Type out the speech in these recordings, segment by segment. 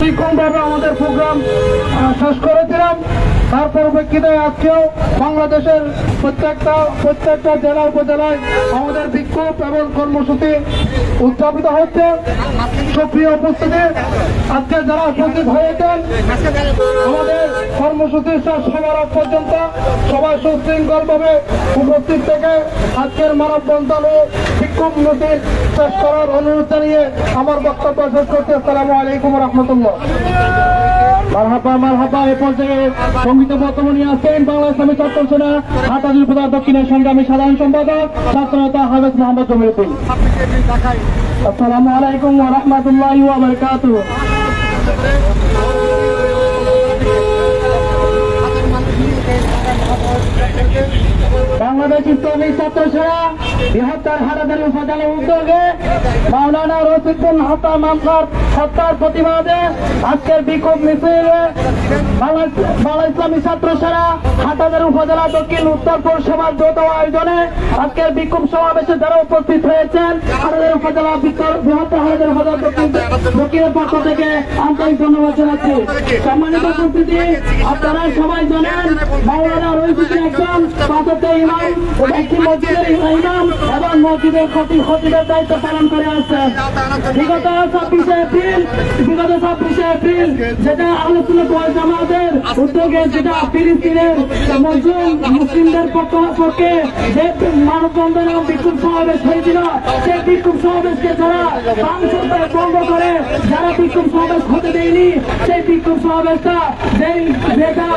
ভাবে আমাদের প্রোগ্রাম শেষ করেছিলাম। তার পরিপ্রেক্ষিতে আজকেও বাংলাদেশের প্রত্যেকটা জেলা উপজেলায় আমাদের বিক্ষোভ এবং কর্মসূচি উদযাপিত হচ্ছে। সুপ্রিয় উপস্থিতি, আজকে যারা উপস্থিত হয়েছেন আমাদের কর্মসূচি শেষ হওয়ার আগ পর্যন্ত সবাই সুশৃঙ্খল ভাবে উপস্থিত থেকে আজকের মানববন্ধন ও বিক্ষোভ মিছিল শেষ করার অনুরোধ জানিয়ে আমার বক্তব্য শেষ করছি। আসসালামু আলাইকুম রহমতুল্লাহ। মারহাবা। এ পর্যায়ে সঙ্গীত বক্তব্য নিয়ে আসছেন বাংলা ইসলামী ছাত্র সেনা হাটহাজারী উপজেলা দক্ষিণের সংগ্রামী সাধারণ সম্পাদক ছাত্রনেতা হাফেজ মোহাম্মদ জমিরুদ্দিন। আসসালামু আলাইকুম ওয়া রাহমাতুল্লাহি ওয়া বারাকাতুহু। বাংলাদেশ ইসলামী ছাত্র সেনা বৃহত্তর হাটহাজারী উপজেলা উদ্যোগে মাওলানা রশিদুদ্দিন হত্যা মামলার হত্যার প্রতিবাদে আজকের বিক্ষোভ মিছিলে বাংলা ইসলামী ছাত্র সেনা হাটহাজারী উপজেলা দক্ষিণ উত্তর পৌরসভার যৌথ আয়োজনে আজকের বিক্ষোভ সমাবেশে যারা উপস্থিত হয়েছেন হাটহাজারী উপজেলা বৃহত্তর হাটহাজারী উপজেলা দক্ষিণের পক্ষ থেকে আন্তরিক ধন্যবাদ জানাচ্ছি। সম্মানিত উপস্থিতি, আপনারা সবাই জানেন মাওলানা রশিদুদ্দিন একজন পাঁচতে ইমাম ও একটি মসজিদের ইমাম এবং মসজিদের খতিবের দায়িত্ব পালন করে আসছেন। বিগত 26শে এপ্রিল যেটা আহলে সুন্নাত ওয়াল জামাতের উদ্যোগে যেটা ফিলিস্তিনের মুসলিমদের পক্ষে যে মানববন্ধন এবং বিক্ষোভ সমাবেশ হয়েছিল, সেই বিক্ষোভ সমাবেশকে যারা ভঙ্গ করে যারা বিক্ষোভ সমাবেশ হতে দেয়নি, সেই বিক্ষোভ সমাবেশটা যেটা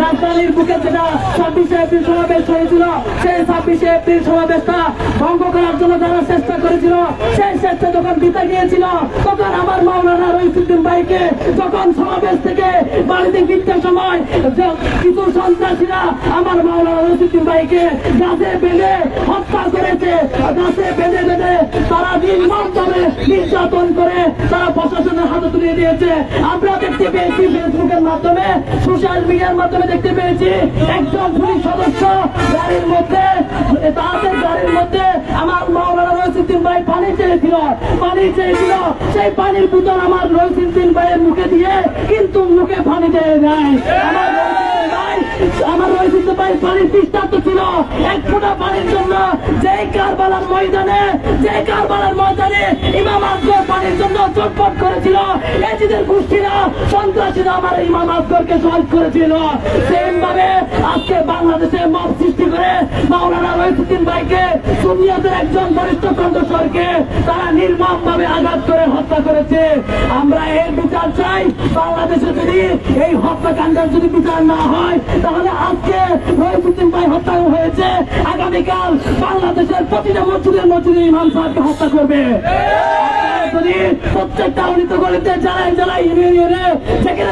রাজধানীর বুকে যেটা 26শে এপ্রিল সমাবেশ হয়েছিল, সেই 26শে এপ্রিল সমাবেশটা ভঙ্গ করার জন্য যারা চেষ্টা করেছিল, সেই চেষ্টা যখন বিতা গিয়েছিল, তখন আমার মাওলানা রশিদুদ্দিন ভাইকে যখন সমাবেশ থেকে বাড়িতে ফিরতে সময় কিছু সন্ত্রাসীরা আমার মাওলানা রশিদুদ্দিন ভাইকে গাছে বেঁধে হত্যা করেছে। গাছে বেঁধে তারা নির্মমভাবে নির্যাতন করে তারা প্রশাসনের হাতে তুলে দিয়েছে। আমরা দেখতে পেয়েছি ফেসবুকের মাধ্যমে, সোশ্যাল মিডিয়ার মাধ্যমে দেখতে পেয়েছি একজন পুলিশ সদস্য গাড়ির মধ্যে আমার মাওলানা রশিদুদ্দিন ভাই পানি চেয়েছিল, সেই পানির বোতল আমার রশিদুদ্দিন ভাইয়ের মুখে দিয়ে কিন্তু মুখে পানি দিয়ে দেয়। আমার রশিদুদ্দিন ভাই পানির তৃষ্ণার্ত ছিল এক ফোঁটা পানির জন্য। যে কারবালার ময়দানে ইমাম আসগর পানির জন্য চটপট করেছিল, এজিদের গোষ্ঠীরা সন্ত্রাসীরা আমার ইমাম আসগরকে শহীদ করেছিল। সেম ভাবে আজকে বাংলাদেশে মব সৃষ্টি করে মাওলানা রশিদুদ্দিন ভাইকে সুন্নিয়তের একজন বরিষ্ঠ কণ্ঠস্বরকে তারা নির্মম ভাবে আঘাত করে হত্যা করেছে। আমরা এর বিচার চাই। বাংলাদেশে যদি এই হত্যাকাণ্ডের যদি বিচার না হয়, তাহলে আজকে রশিদুদ্দিন ভাই হত্যা হয়েছে, আগামীকাল বাংলাদেশের প্রতিটা মসজিদে ইমাম সাহেবকে হত্যা করবে। যদি প্রত্যেকটা অলিত গলিতে জেলায় ইউনিয়নে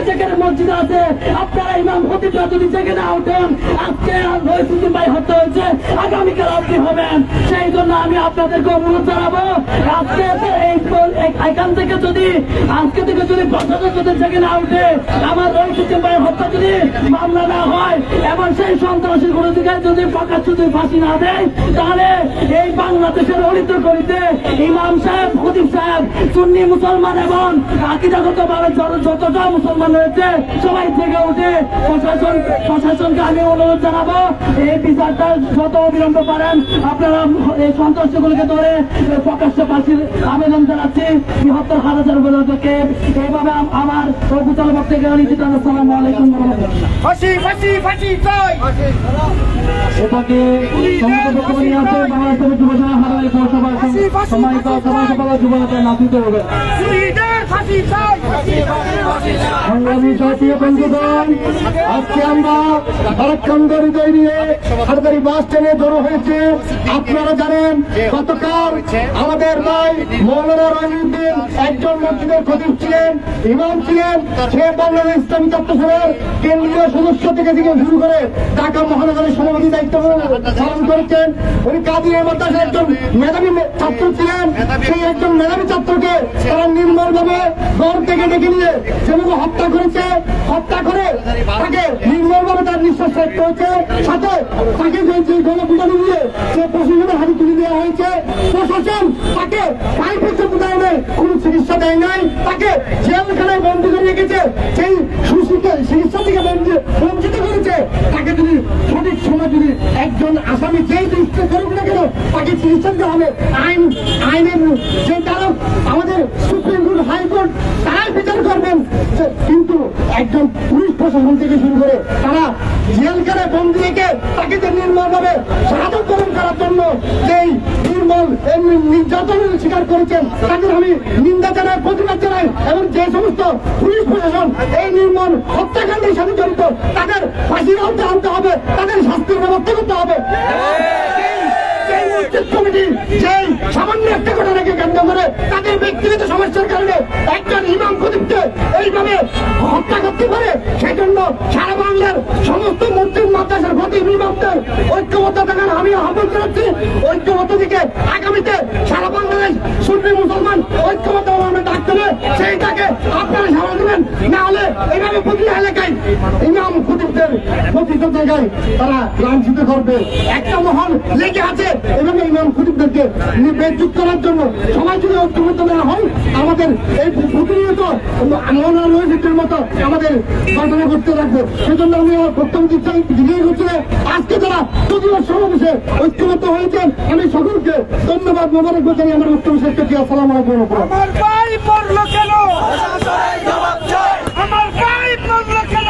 যেখানে মসজিদ আছে, আপনারা ইমাম খতিবরা যদি জেগে না ওঠেন, আজকে রশিদুদ্দিন ভাই হত্যা হয়েছে, আগামীকাল আপনি হবেন। সেই জন্য আমি আপনাদেরকে অনুরোধ জানাবো, আজকে এখান থেকে যদি প্রশাসন যদি জেগে না উঠে, আমার রশিদুদ্দিন ভাইয়ের হত্যা যদি মামলা না হয় এবং সেই সন্ত্রাসীর কোনো দিকে যদি প্রকাশ্য ফাঁসি না দেয়, তাহলে এই বাংলাদেশের অলিত গলিতে ইমাম সাহেব, খতিব সাহেব, সুন্নি মুসলমান এবং আকিদাগত ভাবে যতটা মুসলমান রয়েছে সবাই থেকে উঠে প্রশাসনকে আমি অনুরোধ জানাবো, এই বিচারটা যত অবিলম্ব পারেন আপনারা এই সন্ত্রাসীগুলোকে ধরে প্রকাশ্য ফাঁসির আবেদন জানাচ্ছি বৃহত্তর হাটহাজারী উপজেলাকে। এইভাবে আমার উপচালক থেকে নিশ্চিত। আসসালামু আলাইকুম। এটাকে সম্মানিত বক্তব্য নিয়ে আসে বাংলাদেশের যুবসেনা হাটহাজারী পৌরসভার সম্মানিত সভা সম্পাদক যুবনেতা নাসির হবে। সংগ্রামী জাতীয় বন্ধুগণ, আজকে আমরা ভারতখণ্ড হৃদয় নিয়ে হাটহাজারী বাস স্ট্যান্ডে জড়ো হয়েছে। আপনারা জানেন গতকাল আমাদের ভাই মাওলানা রশিদুদ্দিন একজন মসজিদের খতিব ছিলেন, ইমাম ছিলেন। সে বাংলাদেশ ইসলামী ছাত্র সেনার কেন্দ্রীয় সদস্য থেকে শুরু করে ঢাকা মহানগরের সভাপতি দায়িত্ব পালন করেছেন। উনি কাদিয়া মাদ্রাসার একজন মেধাবী ছাত্র ছিলেন। সেই একজন মেধাবী ছাত্রকে তারা নির্মল ভাবে ঘর থেকে ডেকে নিয়ে যেভাবে হত্যা করেছে, হত্যা করে তাকে নির্মলভাবে তার নিঃশ্বাস ত্যাগ করেছে। সাথে তাকে যে গণপিটানি দিয়ে সে প্রশাসনের হাতে তুলে দেওয়া হয়েছে। প্রশাসন তাকে পাইপের প্রদানে কোনো চিকিৎসা দেয় নাই, তাকে জেলখানায় বন্দী করে রেখেছে। সেই চিকিৎসা থেকে বঞ্চিত করেছে। তাকে যদি সঠিক সময় যদি একজন আসামি যেই চিকিৎসা করুক না কেন তাকে চিকিৎসা দিতে হবে। আইনের যে তারক আমাদের সুপ্রিম কোর্ট হাইকোর্ট তারাই বিচার করবেন, কিন্তু একজন পুলিশ প্রশাসন থেকে শুরু করে তারা জেলখানায় বন্দী রেখে তাকে যে নির্মলভাবে শাহাদত বরণ করার জন্য যেই নির্মল নির্যাতনের শিকার করেছেন তাদের আমি নিন্দা জানাই, প্রতিবাদ জানাই। এবং যে সমস্ত পুলিশ প্রশাসন এই নির্মল হত্যাকাণ্ডের সাথে জড়িত তাদের ফাঁসির আওতায় আনতে হবে, তাদের শাস্তির ব্যবস্থা করতে হবে। কমিটি সেই সামান্য একটা ঘটনাকে কেন্দ্র করে তাদের ব্যক্তিগত সমস্যার কারণে একজন ইমাম খতিবকে এইভাবে হত্যা করতে পারে, সেই জন্য সারা বাংলার সমস্ত মুসলিম মাদ্রাসার খতিব ইমামদের ঐক্যবদ্ধ থাকার আমি আহ্বান জানাচ্ছি। ঐক্যবদ্ধ থেকে আগামীতে সারা বাংলাদেশ সুন্নি মুসলমান ঐক্যবদ্ধ ডাকতে হবে, সেইটাকে আপনারা সামনে দেবেন। না হলে এইভাবে প্রতিটা এলাকায় ইমাম খতিবদের প্রতিটা জায়গায় তারা লাঞ্ছিত করবে। একটা মহল লেগে আছে এবং ইমাম খতিবদেরকে বেজ্জত করার জন্য সবাই যদি ঐক্যবদ্ধ না হয় আমাদের এই প্রতিনিয়ত মৌলানা রহিদের মতো আমাদের ঘটনা করতে রাখবো। সেজন্য আমি আমার বক্তব্য দিতেই হচ্ছে আজকে যারা প্রতিবাদ সমাবেশে ঐক্যবদ্ধ হয়েছেন আমি সকলকে ধন্যবাদ মোবারকবাদ জানিয়ে আমার বক্তব্য শেষ করছি। আসসালামু আলাইকুম। আমার ভাই পড়লো কেন, আমার ভাই পড়লো কেন,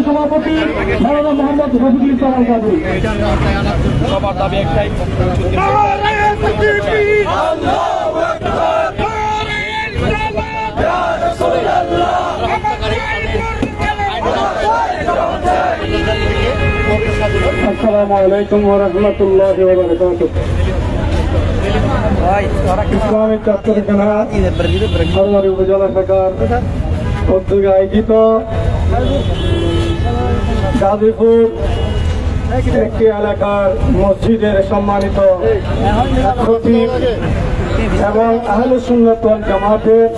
সভাপতি মৌলানা মোহাম্মদ রফিকুল ইসলাম কাজী। সবার দাবি একটাই, আসসালামু আলাইকুম ওয়া রাহমাতুল্লাহি ওয়া বারাকাতুহু। ইসলামী চট্টগ্রাম সরকারি উপজেলা শাখার উদ্যোগে আয়োজিত গাজীপুর একটি এলাকার মসজিদের সম্মানিত খতিব এবং আহলে সুন্নাত ওয়াল জামাতের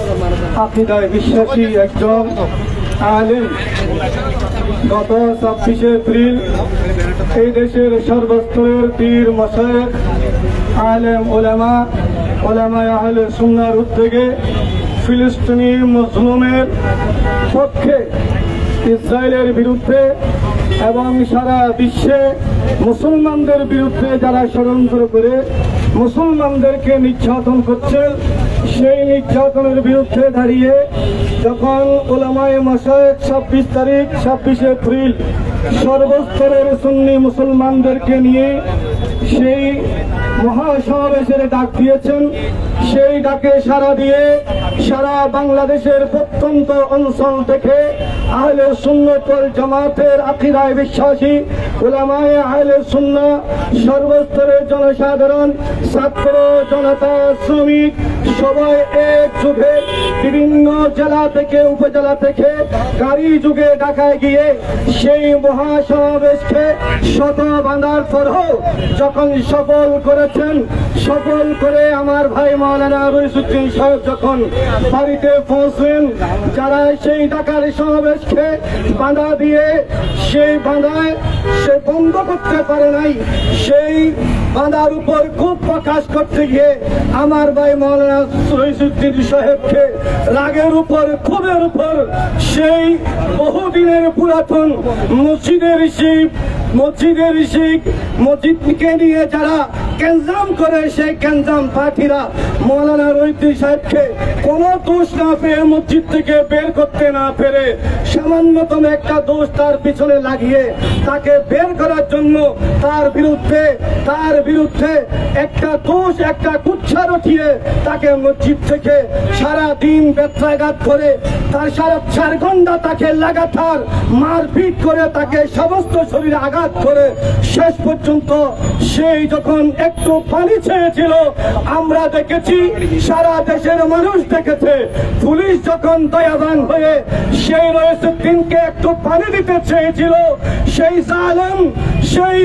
আকীদায় বিশ্বাসী একজন আলেম গত 26 এপ্রিল এই দেশের সর্বস্তরের পীর মাশায়েখ আলেম ওলামায়ে আহলে সুন্নাহর উদ্যোগে ফিলিস্তিনি মজলুমের পক্ষে ইসরায়েলের বিরুদ্ধে এবং সারা বিশ্বে মুসলমানদের বিরুদ্ধে যারা ষড়যন্ত্র করে মুসলমানদেরকে নির্যাতন করছে সেই নির্যাতনের বিরুদ্ধে দাঁড়িয়ে যখন ওলামায়ে মাশায়েখ 26 এপ্রিল সর্বস্তরের সুন্নি মুসলমানদেরকে নিয়ে সেই মহাসমাবেশের ডাক দিয়েছেন, সেই ডাকে সাড়া দিয়ে সারা বাংলাদেশের প্রত্যন্ত অঞ্চল থেকে আহলে সুন্নাত ওয়াল জামাতের আকীদায় বিশ্বাসী উলামায়ে আহলে সুন্নাহ সর্বস্তরের জনসাধারণ, ছাত্র জনতা, শ্রমিক সবাই একযোগে বিভিন্ন জেলা থেকে উপজেলা থেকে গাড়ি যুগে ঢাকায় গিয়ে সেই মহাসমাবেশকে শত বাঁধার পরও যখন সফল করেছেন, সফল করে আমার ভাই মাওলানা রইসুদ্দিন সাহেব যখন বাড়িতে পৌঁছেন, যারা সেই ঢাকার সমাবেশকে বাঁধা দিয়ে সেই বাঁধায় সে বন্ধ করতে পারে নাই, সেই বাঁধার উপর খুব প্রকাশ করতে গিয়ে আমার ভাই মাওলানা রইসুদ্দিন সাহেবকে রাগের উপর ক্ষোভের উপর সেই বহুদিনের পুরাতন মসজিদকে নিয়ে যারা কেনজাম করে সেই কেনজাম পার্টিরা মাওলানা রইসুদ্দিন সাহেবকে কোন দোষ না পেয়ে মসজিদ থেকে বের করতে না পেরে সামান্যতম একটা দোষ তার পিছনে লাগিয়ে তাকে বের করার জন্য তার বিরুদ্ধে একটা দোষ, একটা কুচ্ছা রটিয়ে তাকে মসজিদ থেকে সারা দিন বেত্রাঘাত করে তার সারা 4 ঘন্টা তাকে লাগাতার মারপিট করে তাকে সমস্ত শরীরে আঘাত করে শেষ পর্যন্ত সেই যখন একটু পানি চেয়েছিল আমরা দেখেছি, সারা দেশের মানুষ দেখেছে, পুলিশ যখন দয়াবান হয়ে সেই রইসুদ্দিনকে একটু পানি দিতে চেয়েছিল, সেই জালেম, সেই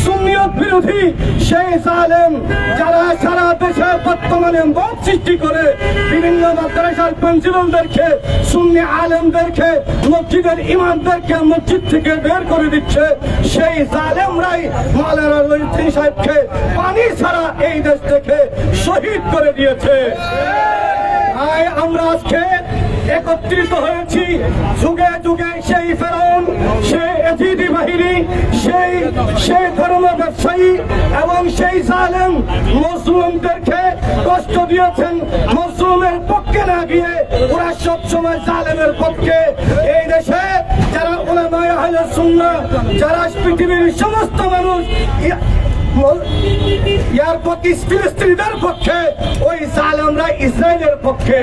সুন্নিয়ত বিরোধী সেই জালেম যারা সারা দেশে বর্তমানে মত সৃষ্টি করে বিভিন্ন মাদ্রাসার প্রিন্সিপালদেরকে, সুন্নি আলেমদেরকে, মসজিদের ইমামদেরকে মসজিদ থেকে বের করে দিচ্ছে, সেই জালেমরাই মাওলানা রহিউদ্দিন সাহেবকে পানি ছাড়া এই দেশ থেকে শহীদ করে দিয়েছে। আমরা আজকে একত্রিত হয়েছি যুগে যুগে সেই ফেরাউন, সেই এজিদি বাহিনী, সেই ধর্ম ব্যবসায়ী এবং সেই জালেম মুসলিমদেরকে কষ্ট দিয়েছেন। মুসলিমের পক্ষে না গিয়ে ওরা সবসময় জালেমের পক্ষে। এই দেশে যারা উলামায়ে আহলে সুন্নাহ, যারা পৃথিবীর সমস্ত মানুষ ইয়ার পক্ষে, ফিলিস্তিনিদের পক্ষে, ওই জালেমরা ইসরায়েলের পক্ষে।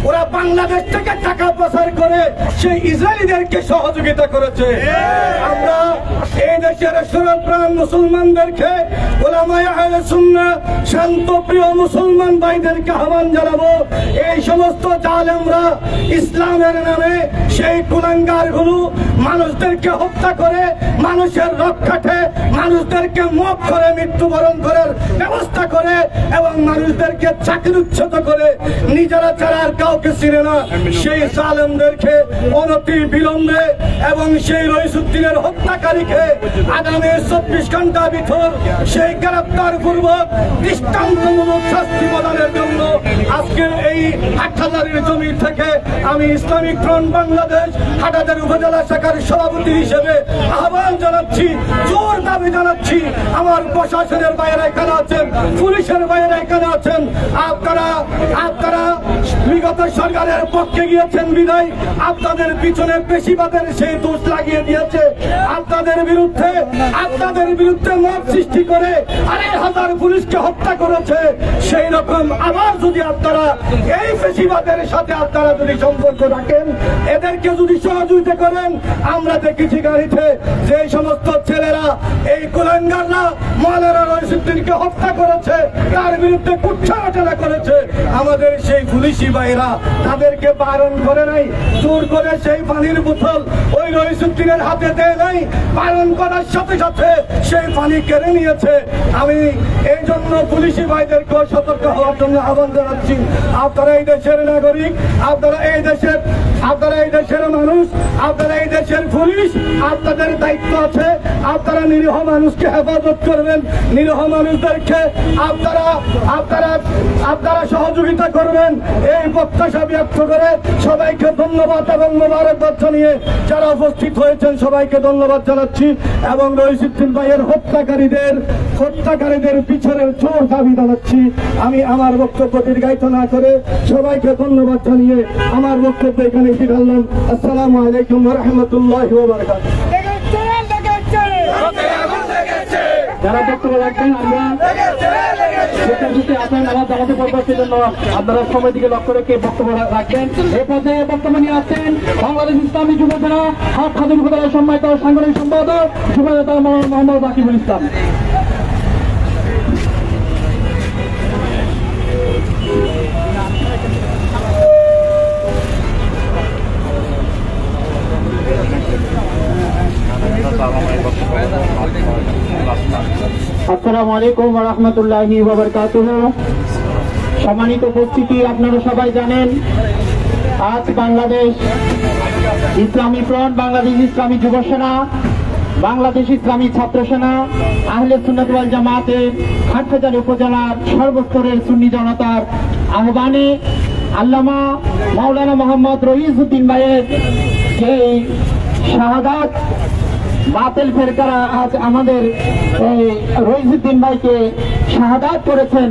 ওরা বাংলাদেশ থেকে টাকা পাচার করে সেই ইসরায়েলিদেরকে সহযোগিতা করেছে। আমরা এই দেশের সরলপ্রাণ মুসলমানদেরকে, উলামায়ে আহলে সুন্নাহ, শান্তপ্রিয় মুসলমান ভাইদেরকে আহ্বান জানাবো, এই সমস্ত জালেমরা ইসলামের নামে সেই কুলাঙ্গারগুলো মানুষদেরকে হত্যা করে, মানুষের রক্ষার্থে মানুষদেরকে মত করে মৃত্যুবরণ করার ব্যবস্থা করে এবং মানুষদেরকে চাকরিচ্যুত করে নিজেরা ছাড়া আর কাউকে চিনে না, সেই জালেমদেরকে অনতি বিলম্বে এবং সেই রইসুদ্দিনের হত্যাকারীকে আগামী 24 ঘন্টা ভিতর সেই গ্রেপ্তার পূর্বক দৃষ্টান্তমূলক শাস্তি প্রদানের জন্য আজকের এই হাটহাজারীর জমি থেকে আমি ইসলামিক ফ্রন্ট বাংলাদেশ হাটহাজারী উপজেলা শাখার সভাপতি হিসেবে আহ্বান জানাচ্ছি, জোর দাবি জানাচ্ছি। আমার প্রশাসনের বাইরে এখানে আছেন, পুলিশের বাইরে এখানে আছেন, আপনারা বিগত সরকারের পক্ষে গিয়েছেন বিদায় আপনাদের পিছনে পেশিবাদের সেই দোষ লাগিয়ে দিয়েছে। আপনাদের বিরুদ্ধে মত সৃষ্টি করে 2,500 পুলিশকে হত্যা করেছে। সেই রকম আবার যদি আপনারা এই পেশিবাদের সাথে আপনারা যদি সম্পর্ক রাখেন, এদেরকে যদি সহযোগিতা করেন, আমরা দেখেছি গাড়িতে যে সমস্ত ছেলেরা এই কুলাঙ্গাররা মাওলানা রইসুদ্দিনকে হত্যা করেছে, তার বিরুদ্ধে কুচ্ছারচনা করেছে, আমাদের সেই পুলিশি ভাইরা তাদেরকে বারণ করে নাই, জোর করে সেই পানির বোতল ওই রইসুদ্দিনের হাতে দেয় নাই, বারণ করার সাথে সাথে সেই পানি কেড়ে নিয়েছে। আমি এই জন্য পুলিশি ভাইদেরকে সতর্ক হওয়ার জন্য আহ্বান জানাচ্ছি। আপনারা এই দেশের নাগরিক, আপনারা এই দেশের মানুষ, আপনারা এই দেশের পুলিশ, আপনাদের দায়িত্ব আছে। আপনারা নিরীহ মানুষকে হেফাজত করবেন, নিরীহ মানুষদেরকে আপনারা সহযোগিতা করবেন, এই প্রত্যাশা ব্যক্ত করে সবাইকে ধন্যবাদ এবং মোবারকবাদ জানিয়ে যারা উপস্থিত হয়েছেন সবাইকে ধন্যবাদ জানাচ্ছি এবং রইসুদ্দিন ভাইয়ের হত্যাকারীদের পিছনের জোর দাবি জানাচ্ছি। আমি আমার বক্তব্য দীর্ঘায়িত না করে সবাইকে ধন্যবাদ জানিয়ে আমার বক্তব্য এখানে ফিরালাম। আসসালামু আলাইকুম ওয়া রাহমাতুল্লাহি ওয়া বারাকাতুহু। যারা বক্তব্য রাখবেন আমরা আপনারা সময় দিকে লক্ষ্য রেখে বক্তব্য রাখবেন। এই পর্যায়ে বক্তব্য নিয়ে আসছেন বাংলাদেশ ইসলামী যুব সেনা হাটহাজারী উপজেলার সম্মানিত সাংগঠনিক সম্পাদক যুবনেতা মোহাম্মদ আকিবুল ইসলাম। আসসালামু আলাইকুম ওয়া রাহমাতুল্লাহি ওয়া বারাকাতুহু। সম্মানিত উপস্থিতি, আপনারা সবাই জানেন আজ বাংলাদেশ ইসলামী ফ্রন্ট, বাংলাদেশ ইসলামী যুব সেনা, বাংলাদেশ ইসলামী ছাত্র সেনা, আহলে সুন্নাত ওয়াল জামাতের হাটহাজারী উপজেলার সর্বস্তরের সুন্নি জনতার আহ্বানে আল্লামা মাওলানা মোহাম্মদ রইসুদ্দিন ভাইয়ের সেই শাহাদাত বাতিল ফেরকারা আজ আমাদের রইসুদ্দিন ভাইকে শাহাদাত করেছেন।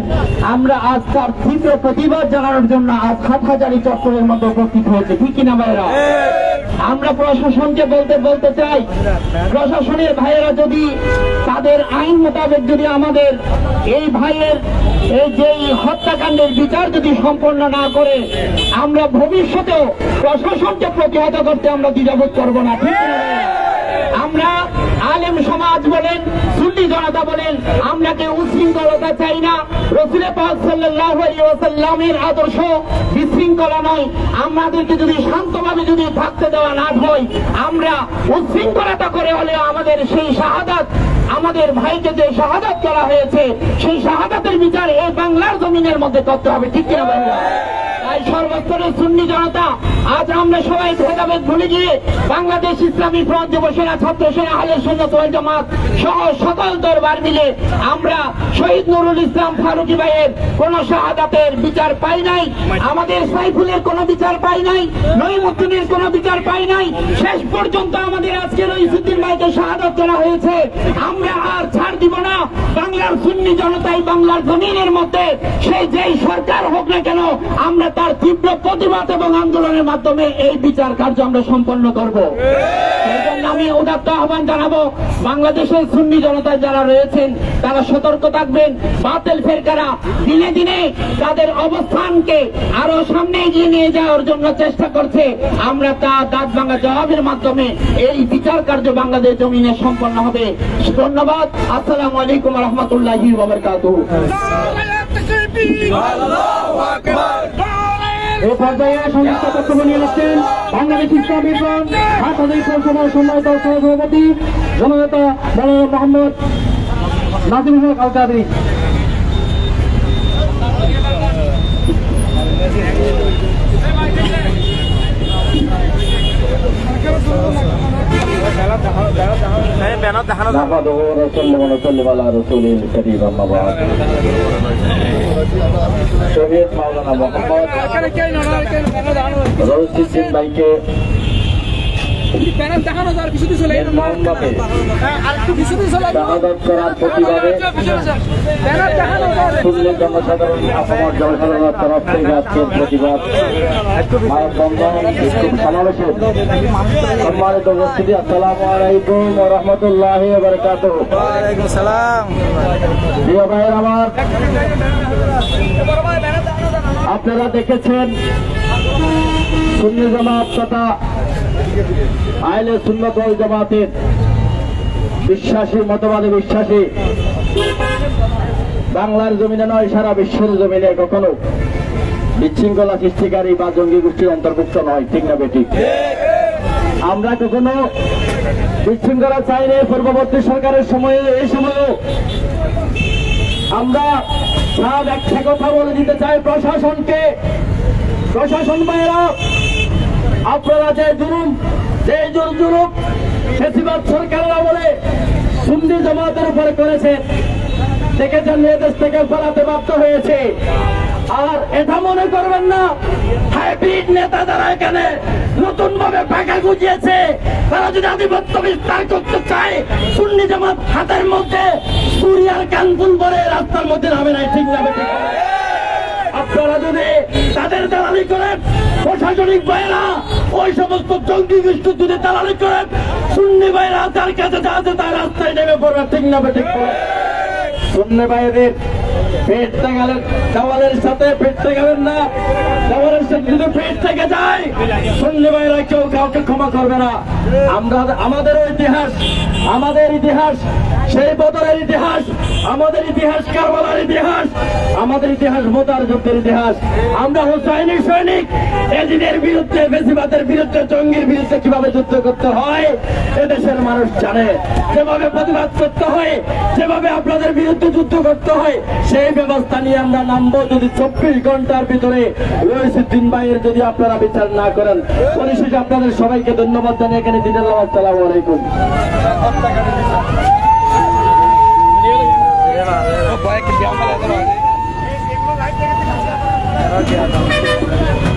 আমরা আজ তার তীব্র প্রতিবাদ জানানোর জন্য আজ হাটহাজারী চত্বরের মধ্যে উপস্থিত হয়েছে, ঠিক কিনা ভাইয়েরা? আমরা প্রশাসনকে বলতে চাই, প্রশাসনের ভাইয়েরা যদি তাদের আইন মোতাবেক যদি আমাদের এই ভাইয়ের এই যে হত্যাকাণ্ডের বিচার যদি সম্পন্ন না করে, আমরা ভবিষ্যতেও প্রশাসনকে প্রতিহত করতে আমরা দ্বিধাবোধ করব না, ঠিক কিনা? আমরা আলেম সমাজ বলেন, সুন্নি জনতা বলেন, আমরা কেউ উশৃঙ্খলতা চাই না। রাসূল পাক সাল্লাল্লাহু আলাইহি ওয়াসাল্লামের আদর্শ বিশৃঙ্খলা নয়। আমাদেরকে যদি শান্তভাবে যদি থাকতে দেওয়া না হয়, আমরা উশৃঙ্খলতা করে হলেও আমাদের সেই শাহাদাত, আমাদের ভাইকে যে শাহাদাত করা হয়েছে, সেই শাহাদাতের জমিনের মধ্যে করতে হবে, ঠিক কিনা ভাইরা? তাই সর্বস্তরের সুন্নি জনতা আজ আমরা সবাই ভেদাভেদ ভুলে গিয়ে বাংলাদেশ ইসলামী ফ্রন্ট, যুব সেনা, ছাত্র সেনা, আহলে সুন্নাত ওয়াল জামাত সহ সকল দরবার মিলে আমরা শহীদ নুরুল ইসলাম ফারুকী ভাইয়ের কোন শাহাদাতের বিচার পাই নাই, আমাদের সাইফুলের কোন বিচার পাই নাই, নঈমুদ্দিনের কোন বিচার পাই নাই। শেষ পর্যন্ত আমাদের আজকে রইসুদ্দিন ভাইকে শাহাদাত করা হয়েছে। আমরা আর ছাড় দিব না। বাংলার সুন্নি জনতাই বাংলার জমিনের মধ্যে সেই যেই সরকার হোক না কেন, আমরা তার তীব্র প্রতিবাদ এবং আন্দোলনের মাধ্যমে এই বিচার কার্য আমরা সম্পন্ন করব। আমি উদাত্ত আহ্বান জানাবো, বাংলাদেশের সুন্নি জনতা যারা রয়েছেন তারা সতর্ক থাকবেন। বাতিল ফেরকারা দিনে দিনে তাদের অবস্থানকে আরো সামনে এগিয়ে নিয়ে যাওয়ার জন্য চেষ্টা করছে। আমরা তা দাঁত ভাঙা জবাবের মাধ্যমে এই বিচার কার্য বাংলাদেশ জমিনে সম্পন্ন হবে। ধন্যবাদ। আসসালামু আলাইকুম ওয়া রাহমাতুল্লাহি ওয়া বারাকাতুহু। এ পর্যায়ে সংযুক্ত বক্তব্য নিয়ে আসছেন বাংলাদেশ ইসলামী ফ্রন্ট হাটহাজারী পৌরসভার সম্মানিত সভাপতি জননেতা মৌলানা মোহাম্মদ নাজিমুল হক আল কাদরি। শহীদ মাওলানা মোহাম্মদ রশিদুদ্দিন ভাইকে শাহাদাত করার প্রতিবাদে সুন্নি জনসাধারণ আপামর জনসাধারণের তরফ থেকে আজকের প্রতিবাদ মানববন্ধন বিক্ষোভ সমাবেশের সম্মানিত উপস্থিতি। আসসালামু আলাইকুম ওয়া রাহমাতুল্লাহি ওয়া বারাকাতুহু। প্রিয় ভাইয়ের আমার, আপনারা দেখেছেন সুন্নি জামাত তথা আহলে সুন্নাত ওয়াল জামাতের বিশ্বাসী, মতবাদে বিশ্বাসী বাংলার জমিনে নয় সারা বিশ্বের জমিনে কখনো বিশৃঙ্খলা সৃষ্টিকারী বা জঙ্গি গোষ্ঠীর অন্তর্ভুক্ত নয়, ঠিক না বেঠিক? আমরা কখনো বিশৃঙ্খলা চাইলে পূর্ববর্তী সরকারের সময়ে এই সময়ও আমরা একটা কথা বলে দিতে চাই প্রশাসনকে। প্রশাসন ভাইয়েরা, আপনারা যে জুলুম ফেসিবাদ সরকারের আমলে সুন্নি জামাতের উপরে করেছে, দেখেছেন এদেশ থেকে পালাতে বাধ্য হয়েছে। আর এটা মনে করবেন না হাইব্রিড নেতা যারা এখানে নতুন ভাবে পাকা গুজিয়েছে, তারা যদি আধিপত্য বিস্তার করতে চায়, সুন্নি জামাত হাতের মধ্যে সুরিয়ার কানফুল ভরে রাস্তার মধ্যে নামে নাই, ঠিক না? আপনারা যদি তাদের দালালি করেন, প্রশাসনিক ভাইয়েরা ওই সমস্ত জঙ্গি গোষ্ঠী যদি দালালি করেন, সুন্নি ভাইয়েরা যার কাছে যা আছে তার রাস্তায় নেমে পড়বে, ঠিক না? ঠিক করে সুন্নি ভাইদের পেট গেলে দেওয়ালের সাথে পেটতে গেলেন না। দেওয়ালের সাথে যদি পেট থেকে যায়, সুন্নি ভাইয়েরা কেউ কাউকে ক্ষমা করবে না। আমরা আমাদের ইতিহাস সেই বদরের ইতিহাস, আমাদের ইতিহাস কারবালার ইতিহাস, আমাদের ইতিহাস মোতার যুদ্ধের ইতিহাস। আমরা হুসাইনি সৈনিক, এজিদের বিরুদ্ধে, বেশিবাদের বিরুদ্ধে, জঙ্গির বিরুদ্ধে কিভাবে যুদ্ধ করতে হয় এদেশের মানুষ জানে। যেভাবে প্রতিবাদ করতে হয়, যেভাবে আপনাদের বিরুদ্ধে যুদ্ধ করতে হয়, সেই ব্যবস্থা নিয়ে আমরা নামবো। যদি 24 ঘন্টার ভিতরে রইসুদ্দিন ভাইয়ের যদি আপনারা বিচার না করেন। পরিশেষে আপনাদের সবাইকে ধন্যবাদ জানিয়ে এখানে দিনের আসসালামু আলাইকুম।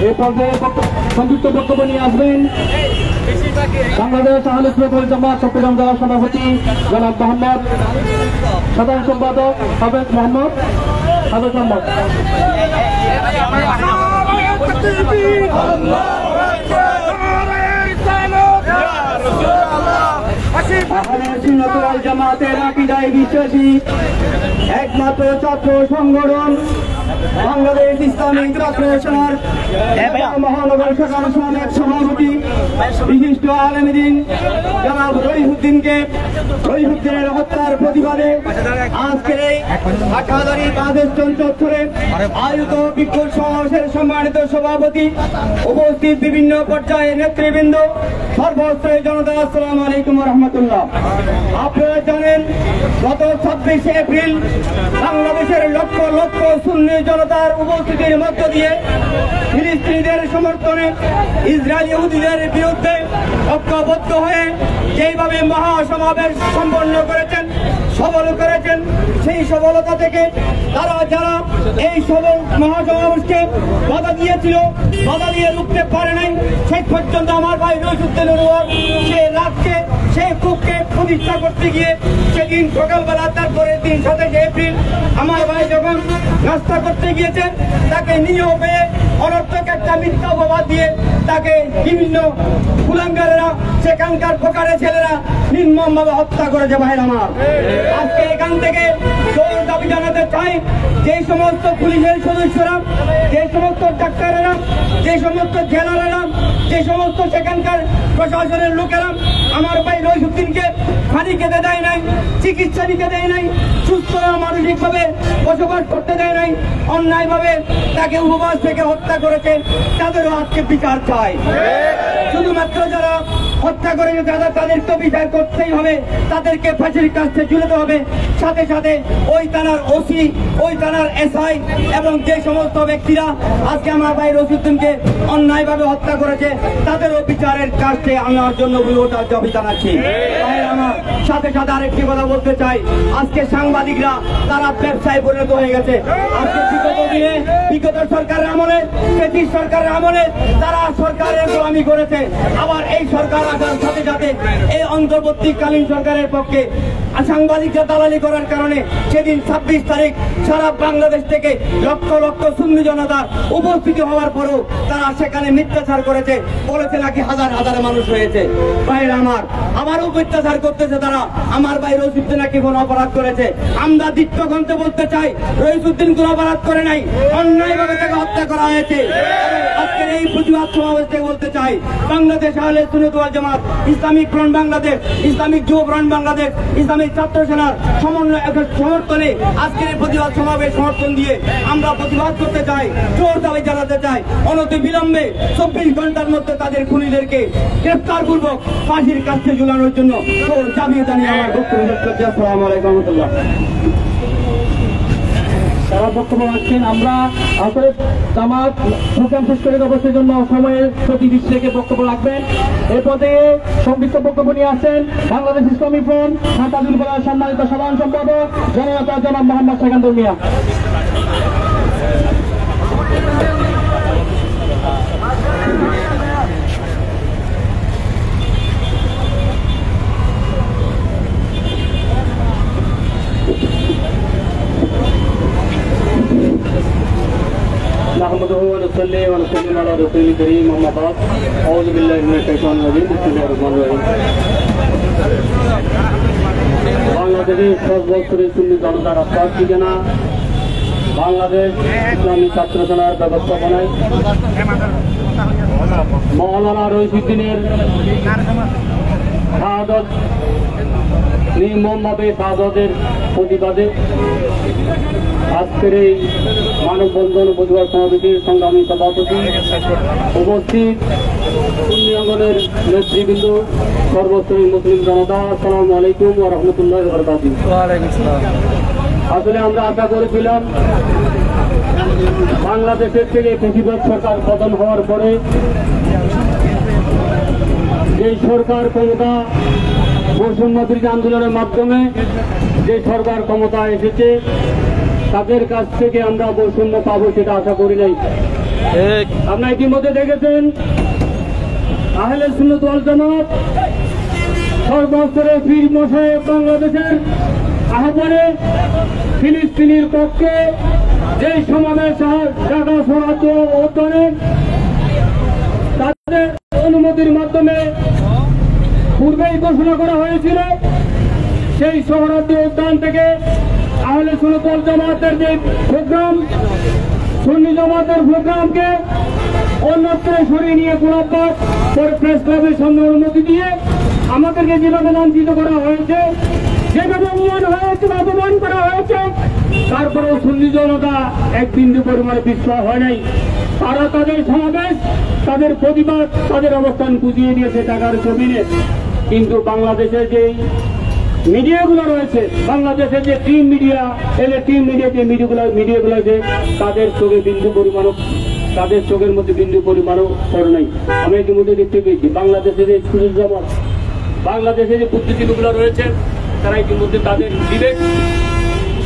এই পর্যায়ে সংযুক্ত বক্তব্য নিয়ে আসবেন বাংলাদেশ আহলে সুন্নাত ওয়াল জামাত চট্টগ্রাম জেলা সভাপতি জনাব মোহাম্মদ, সাধারণ সম্পাদক সাবেক মোহাম্মদ সাবেক মোহাম্মদ। আহলে সুন্নাত ওয়াল জামাতের আকীদায় বিশ্বাসী একমাত্র ছাত্র সংগঠন বাংলাদেশ ইসলামিক কর্পোরেশনের মহানগর শাখার সাবেক সভাপতি বিশিষ্ট আলেমদ্বীন জনাব রইসুদ্দিনের হত্যার প্রতিবাদে আজকের এই হাটহাজারী বাসস্ট্যান্ড চত্বরে আয়োজিত বিক্ষোভ সমাবেশের সম্মানিত সভাপতি, উপস্থিত বিভিন্ন পর্যায়ের নেতৃবৃন্দ, সর্বস্তরের জনতা, আসসালামু আলাইকুম ওয়া রাহমাতুল্লাহ। আপনারা জানেন গত 26 এপ্রিল বাংলাদেশের লক্ষ লক্ষ সুন্নি জনতার উপস্থিতির মধ্য দিয়ে ফিলিস্তিনিদের সমর্থনে ইসরায়েল ইহুদিদের বিরুদ্ধে ঐক্যবদ্ধ হয়ে যেইভাবে মহাসমাবেশ সম্পন্ন করেছেন, সফল করেছেন, সেই সফলতা থেকে যারা এই সফল মহাসমাবেশকে বাধা দিয়েছিল, বাধা দিয়ে রুখতে পারে নাই, সেই পর্যন্ত আমার ভাই রইসুদ্দিন অনুয়ার সে রাতকে, সেই ক্ষোভকে প্রতিষ্ঠা করতে গিয়ে সেদিন সকালবেলা তারপরের দিন 27 এপ্রিল আমার ভাই যখন নাস্তা করতে গিয়েছেন, তাকে নিয়েও পেয়ে অনর্থক একটা মিথ্যা অপবাদ দিয়ে তাকে বিভিন্ন কুলাঙ্গারেরা, সেখানকার প্রকারের ছেলেরা নির্মমভাবে হত্যা করেছে। ভাই আমার, আজকে এখান থেকে জোর দাবি জানাতে চাই, যে সমস্ত পুলিশের সদস্যরা, যে সমস্ত ডাক্তারেরা, যে সমস্ত জেলারেরা, যে সমস্ত সেখানকার প্রশাসনের লোকেরা আমার ভাই রইসুদ্দিনকে পানি খেতে দেয় নাই, চিকিৎসা নিতে দেয় নাই, সুস্থ মানসিকভাবে বসবাস করতে দেয় নাই, অন্যায়ভাবে তাকে উপবাস থেকে হত্যা করেছে, তাদেরও আজকে বিচার চাই। শুধুমাত্র যারা হত্যা করেছে তাদের তো বিচার করতেই হবে, তাদেরকে ফাঁসির কাছে ঝুলাতে হবে। সাথে সাথে ওই থানার ওসি, ওই থানার এসআই এবং যে সমস্ত ব্যক্তিরা আজকে আমার ভাই রইসুদ্দিনকে অন্যায়ভাবে হত্যা করেছে, তাদেরও বিচারের কাছে আনার জন্য বিরোধ দাবি জানাচ্ছি। আমার সাথে সাথে আরেকটি কথা বলতে চাই, আজকে সাংবাদিকরা তারা ব্যবসায় পরিণত হয়ে গেছে। আজকে বিগত সরকারের আমলে, ব্রিটিশ সরকারের আমলে তারা সরকারের গোলামি করেছে, আবার এই সরকার আসার সাথে সাথে এই অন্তর্বর্তীকালীন সরকারের পক্ষে সাংবাদিকরা দালালি করার কারণে সেদিন 26 তারিখ সারা বাংলাদেশ থেকে লক্ষ লক্ষ সুন্নি জনতা উপস্থিতি হওয়ার পরও তারা সেখানে মিথ্যাচার করেছে, বলেছে নাকি হাজার হাজার মানুষ হয়েছে। ভাইরা আমার, আবারও মিথ্যাচার করতেছে তারা, আমার ভাই রইসুদ্দিন নাকি কোন অপরাধ করেছে। আমরা দীপ্তকণ্ঠে বলতে চাই, রইসুদ্দিন কোন অপরাধ করে নাই, অন্যায়ভাবে তাকে হত্যা করা হয়েছে। আজকের এই প্রতিবাদ সমাবেশ থেকে বলতে চাই, বাংলাদেশ আহলে সুন্নাত ওয়াল জামাত, ইসলামিক ফ্রন্ট বাংলাদেশ, ইসলামিক যুব ফ্রন্ট বাংলাদেশ, ইসলামিক ছাত্র সেনার সমর্থনে আজকের এই প্রতিবাদ সমাবেশ সমর্থন দিয়ে আমরা প্রতিবাদ করতে চাই, জোর দাবি জানাতে চাই, অনতি বিলম্বে 24 ঘন্টার মধ্যে তাদের খুনিদেরকে গ্রেফতার পূর্বক ফাঁসির কাছে ঝুলানোর জন্য জোর দাবি জানিয়ে আমার বক্তব্য শেষ করছি। আসসালামু আলাইকুম ওয়া রাহমাতুল্লাহ। তারা বক্তব্য রাখছেন। আমরা আসলে জামাত প্রোগ্রাম শেষ করে অবশ্যই জন্য সময়ের প্রতি দৃষ্টি রেখে বক্তব্য রাখবেন। এরপর থেকে সংক্ষিপ্ত বক্তব্য নিয়ে আসছেন বাংলাদেশ ইসলামী ফ্রন্ট হাটাজুল বলার সম্মানিত সাধারণ সম্পাদক জননেতা জনাব মোহাম্মদ সেকান্দর মিয়া। نحمده ونصلي ونسلم على رسول الكريم أما بعد أعوذ بالله من الشيطان الرجيم بسم الله الرحمن الرحيم বাংলাদেশের সর্বস্তরের সুন্নি জনতার আস্থার ঠিকানা বাংলাদেশ ইসলামী ছাত্র সেনার ব্যবস্থাপনায় মাওলানা রইসুদ্দিনের শাহাদত, নির্মমভাবে শাহাদতের প্রতিবাদে আজকের এই মানববন্ধন প্রতিবাদ সমাবেশের সংগ্রামী সভাপতি, উপস্থিত সুন্নি অঙ্গনের নেতৃবৃন্দ, সর্বস্তরের মুসলিম জনতা, আসসালামু আলাইকুম ওয়া রাহমাতুল্লাহি ওয়া বারাকাতুহু। আসলে আমরা আশা করেছিলাম বাংলাদেশের থেকে ফ্যাসিবাদ সরকার পতন হওয়ার পরে যে সরকার ক্ষমতা বৈষম্য বিরোধী আন্দোলনের মাধ্যমে যে সরকার ক্ষমতা এসেছে তাদের কাছ থেকে আমরা বৈষম্য পাবো সেটা আশা করি নাই। আপনারা ইতিমধ্যে দেখেছেন আহলে সুন্নাত ওয়াল জামাত সর্বস্তরে পীর মশায়েখ বাংলাদেশের আহ্বানে ফিলিস্তিনির পক্ষে যে সমাবেশ ঢাকা শহরার্থ উদ্যানে তাদের অনুমতির মাধ্যমে পূর্বেই ঘোষণা করা হয়েছিল, সেই শহরার্থ উদ্যান থেকে আহলে সুন্নাত ওয়াল জামাতের যে প্রোগ্রাম, সুন্নি জামাতের প্রোগ্রামকে অন্যত্র সরিয়ে নিয়ে গোলাপবাগ পরে প্রেস ক্লাবের সামনে অনুমতি দিয়ে আমাদেরকে যেভাবে লাঞ্ছিত করা হয়েছে, যেভাবে অপমান করা হয়েছে, তারপরেও সুন্নি জনতা এক বিন্দু পরিমাণে বিস্ময় হয় নাই। তারা তাদের সমাবেশ, তাদের প্রতিবাদ, তাদের অবস্থান বুঝিয়ে দিয়েছে ঢাকার জমিনে। কিন্তু বাংলাদেশে যেই মিডিয়াগুলো রয়েছে বাংলাদেশে যে টিম মিডিয়া যে মিডিয়াগুলো যে তাদের চোখে বিন্দু পরিমাণও তাদের চোখের মধ্যে বিন্দু পরিমাণও পড়ে নাই। আমি ইতিমধ্যে দেখতে পেয়েছি বাংলাদেশে যে জামাত বাংলাদেশে যে বুদ্ধিজীবীগুলো রয়েছে তারা ইতিমধ্যে তাদের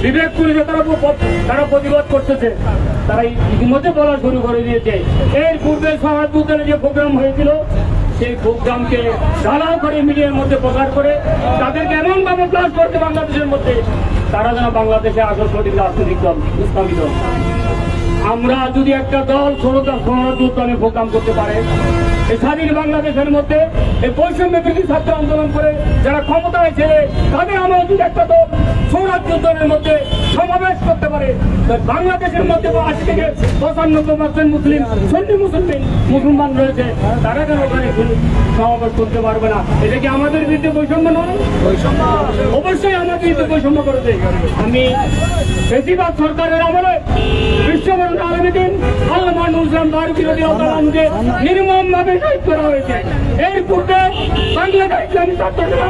বিবেক করে তারা প্রতিবাদ করতেছে। তারা ইতিমধ্যে বলা শুরু করে দিয়েছে। এর পূর্বে সমাজ উদ্যানে যে প্রোগ্রাম হয়েছিল সেই প্রোগ্রামকে ঢালাও করে মিডিয়ার মধ্যে প্রকাশ করে তাদেরকে এমন ভাবে প্লাস করছে বাংলাদেশের মধ্যে তারা যেন বাংলাদেশে আসল সঠিক রাজনৈতিক দল ইসলামী দল। আমরা যদি একটা দল ষোলটা প্রোগ্রাম করতে পারে এই স্বাধীন বাংলাদেশের মধ্যে এই বৈষম্য বিরোধী ছাত্র আন্দোলন করে যারা ক্ষমতায় ছেড়ে তাদের আমরা যদি একটা দল সৌরাজ্য দলের মধ্যে সমাবেশ করতে পারে বাংলাদেশের মধ্যে 80 থেকে 95% মুসলিম সুন্নি মুসলমান রয়েছে তারা কেন ওখানে সমাবেশ করতে পারবে না? এটা কি আমাদের বিরুদ্ধে বৈষম্য নয়? অবশ্যই আমাদের বিরুদ্ধে বৈষম্য করেছে। আমি বেশিরভাগ সরকারের আমলে বিশ্ববরণ আলমীদিন আল্লামা নুরুল ইসলাম বারী বিরোধী নির্মম ভাবে শহীদ করা হয়েছে। এর পূর্বে বাংলাদেশ ইসলামী ছাত্র সেনা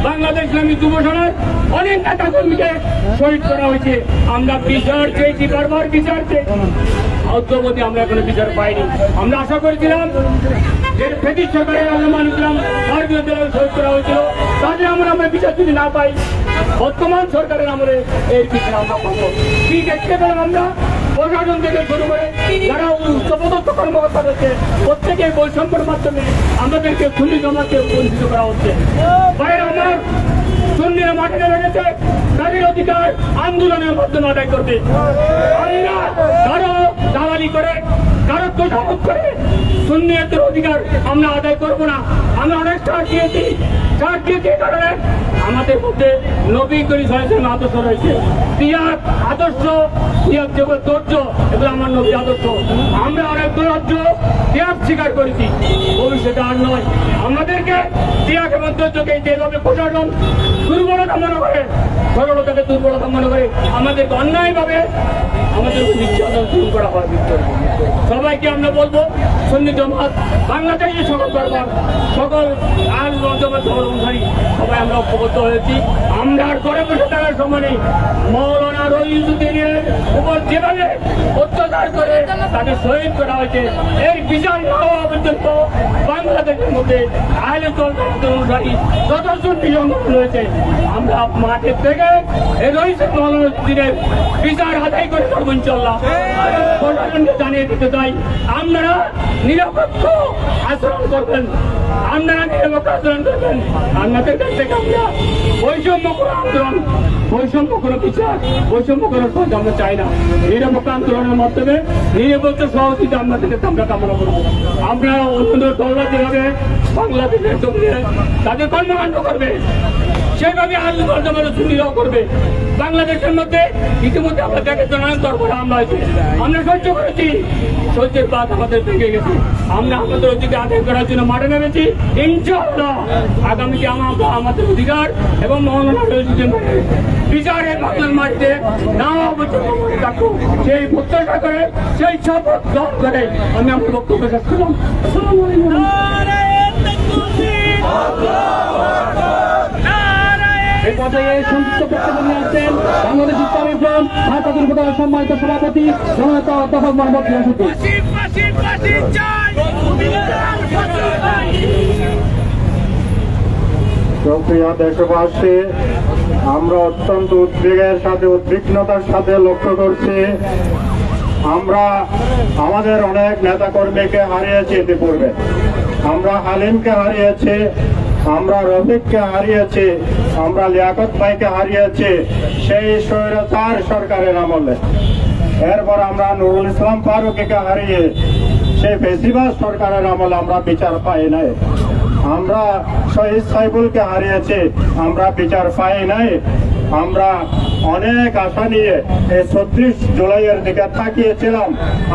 বাংলাদেশ ইসলামী যুব সেনার অনেক নেতা কর্মীকে শহীদ করা হয়েছে। আমরা বিচার চেয়েছি, বারবার বিচার চেয়েছি, অদ্যবধি আমরা এখনো বিচার পাইনি। আমরা আশা করেছিলাম যে ব্রিটিশ সরকারের আল্লামা নুরুল ইসলাম বারী বিরোধী শহীদ করা হয়েছিল তাদের আমরা বিচার যদি না পাই বর্তমান সরকারের আমলে এর বিচার আমরা পাবো। কি দেখতে পেলাম আমরা প্রশাসন থেকে শুরু করে যারা উচ্চপদস্থ কর্মকর্তা রয়েছে প্রত্যেকে বৈষম্যের মাধ্যমে আমাদেরকে সুন্নি জমাতে বঞ্চিত করা হচ্ছে। বাইরে আমার সুন্নিরা মাঠে নেমে গেছে তাদের অধিকার আন্দোলনের মাধ্যমে আদায় করবে। আমরা কারো দালালি করে কারো তোষামত করে সুন্নিয়তের অধিকার আমরা আদায় করবো না। আমরা অনেক ছাড় দিয়েছি কারণে আমাদের মধ্যে নবী করিম সাল্লাল্লাহু আলাইহি ওয়াসাল্লামের আদর্শ রয়েছে, ত্যাগ আদর্শ, ত্যাগ যেগুলো ধৈর্য এগুলো আমার নবী আদর্শ। আমরা অনেক ধৈর্য ত্যাগ স্বীকার করেছি, ভবিষ্যতে আর নয়। আমাদেরকে ত্যাগ এবং ধৈর্যকে যেভাবে প্রশাসন দুর্বলতা মনে করে সরলতাকে দুর্বলতা মনে করে আমাদেরকে অন্যায়ভাবে আমাদের নির্যাতন শুরু করা হয়। সবাইকে আমরা বলবো সুন্নি জামাত বাংলাদেশের সকল দরবার সকল অনুসারী সবাই আমরা ঐক্যবদ্ধ হয়েছি। আমরা আর ঘরে বসে থাকার সময় নেই। মৌলানা রহিউদ্দিনের উপর যেভাবে অত্যাচার করে তাকে শহীদ করা হয়েছে এই বিচার না হওয়া পর্যন্ত বাংলাদেশের মধ্যে আহলে সুন্নাত অনুসারী যত সুন্নি সংগঠন রয়েছে আমরা মাঠের থেকে এই রহিউদ্দিনের বিচার আদায় করে করবো ইনশাআল্লাহ। প্রশাসনকে জানিয়ে দিতে চাই আপনারা নিরপেক্ষ আচরণ করবেন, আপনারা নিরপেক্ষ আচরণ করবেন। আপনাদের কাছ থেকে আমরা বৈষম্য কোনো আন্দোলন, বৈষম্য কোনো বিচার, বৈষম্য কোনো সহজ আমরা চাই না। নিরপেক্ষ আন্দোলনের মাধ্যমে নিরপেক্ষ সহযোগিতা আপনাদের কাছে আমরা কামনা করবো। আমরা অন্য দলরা যেভাবে বাংলাদেশের জমিয়ে তাদের কর্মকাণ্ড করবে সেভাবে আন্দোলন সুবিধাও করবে। বাংলাদেশের মধ্যে ইতিমধ্যে আমরা দেখেছি অনেক দরকার আমরা হয়েছে, আমরা সহ্য করেছি, সহ্যের বাদ আমাদের ভেঙে গেছে। আমরা আমাদের অধিকার আদায় করার জন্য মাঠে নেমেছি। ইনশাআল্লাহ আগামীতে আমরা আমাদের অধিকার এবং মৌলানা বিচারের বাংলার মাটিতে না থাকুক সেই প্রত্যাশা করে সেই শপথ গ্রহণ করে আমি আমার বক্তব্য শেষ করলাম। এই পর্যায়ে সংযুক্ত বক্তব্য নিয়ে আসছেন বাংলাদেশ ইসলামী ফ্রন্ট ঢাকা উপজেলার সম্মানিত সভাপতি জননেতা অধ্যাপক মোহাম্মদ গিয়াসউদ্দিন। প্রিয় দেশবাসী, আমরা অত্যন্ত উদ্বেগের সাথে উদ্বিগ্নতার সাথে লক্ষ্য করছি আমরা আমাদের অনেক নেতা কর্মীকে হারিয়েছি। ইতিপূর্বে আমরা হালিমকে হারিয়েছি, আমরা রফিককে হারিয়েছি, আমরা লিয়াকত ভাইকে হারিয়েছি সেই স্বৈরাচার সরকারের আমলে। এরপর আমরা নুরুল ইসলাম ফারুকীকে হারিয়ে সেই ফেসিবাদ সরকারের আমলে আমরা বিচার পাই নাই। আমরা শহীদ সাইফুলকে হারিয়েছি, আমরা বিচার পাই নাই। আমরা অনেক আশা নিয়ে এই 36 জুলাইয়ের দিকে তাকিয়েছিলাম।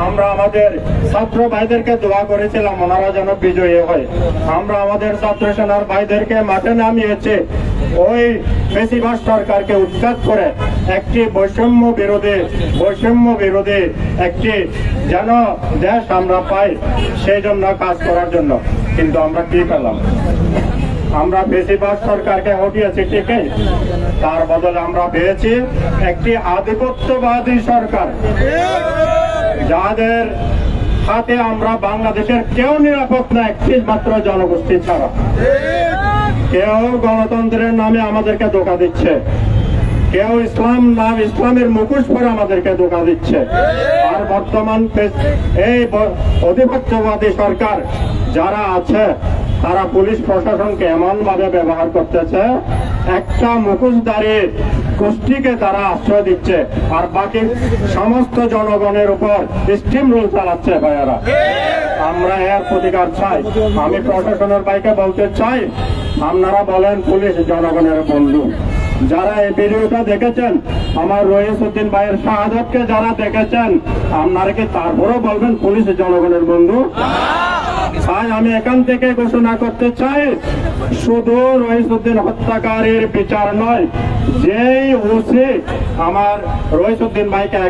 আমরা আমাদের ছাত্র ভাইদেরকে দোয়া করেছিলাম ওনারা যেন বিজয়ী হয়। আমরা আমাদের ছাত্র সেনার ভাইদেরকে মাঠে নামিয়েছি ওই ফেসিবাদ সরকারকে উৎখাত করে একটি বৈষম্য বিরোধী একটি যেন দেশ আমরা পাই সেই জন্য কাজ করার জন্য। কিন্তু আমরা কি পেলাম? আমরা বেশিরভাগ সরকারকে হটিয়েছি ঠিকই, তার বদলে আমরা পেয়েছি একটি আধিপত্যবাদী সরকার, যাদের হাতে আমরা বাংলাদেশের কেউ নিরাপদ না, একটি মাত্র জনগোষ্ঠী ছাড়া। কেউ গণতন্ত্রের নামে আমাদেরকে ধোঁকা দিচ্ছে, কেউ ইসলামের মুখোশ পরে আমাদেরকে ধোঁকা দিচ্ছে। আর বর্তমান এই আধিপত্যবাদী সরকার যারা আছে, তারা পুলিশ প্রশাসনকে এমন ভাবে ব্যবহার করতেছে, একটা মুখোশধারী গোষ্ঠীকে তারা আশ্রয় দিচ্ছে, আর বাকি সমস্ত জনগণের উপর স্টিম রোল চালাচ্ছে। ভাইয়ারা, আমরা এর প্রতিকার চাই। আমি প্রশাসনের ভাইকে বলতে চাই, আপনারা বলেন পুলিশ জনগণের বন্ধু। যারা এই ভিডিওটা দেখেছেন, আমার রইসউদ্দিন ভাইয়ের শাহাদাতকে যারা দেখেছেন, আপনারা কি তারপরেও বলবেন পুলিশ জনগণের বন্ধু? তাই আমি এখান থেকে ঘোষণা করতে চাই, শুধু রইসউদ্দিন হত্যাকারীর বিচার নয়, যেই ওসি আমার রইসউদ্দিন ভাইকে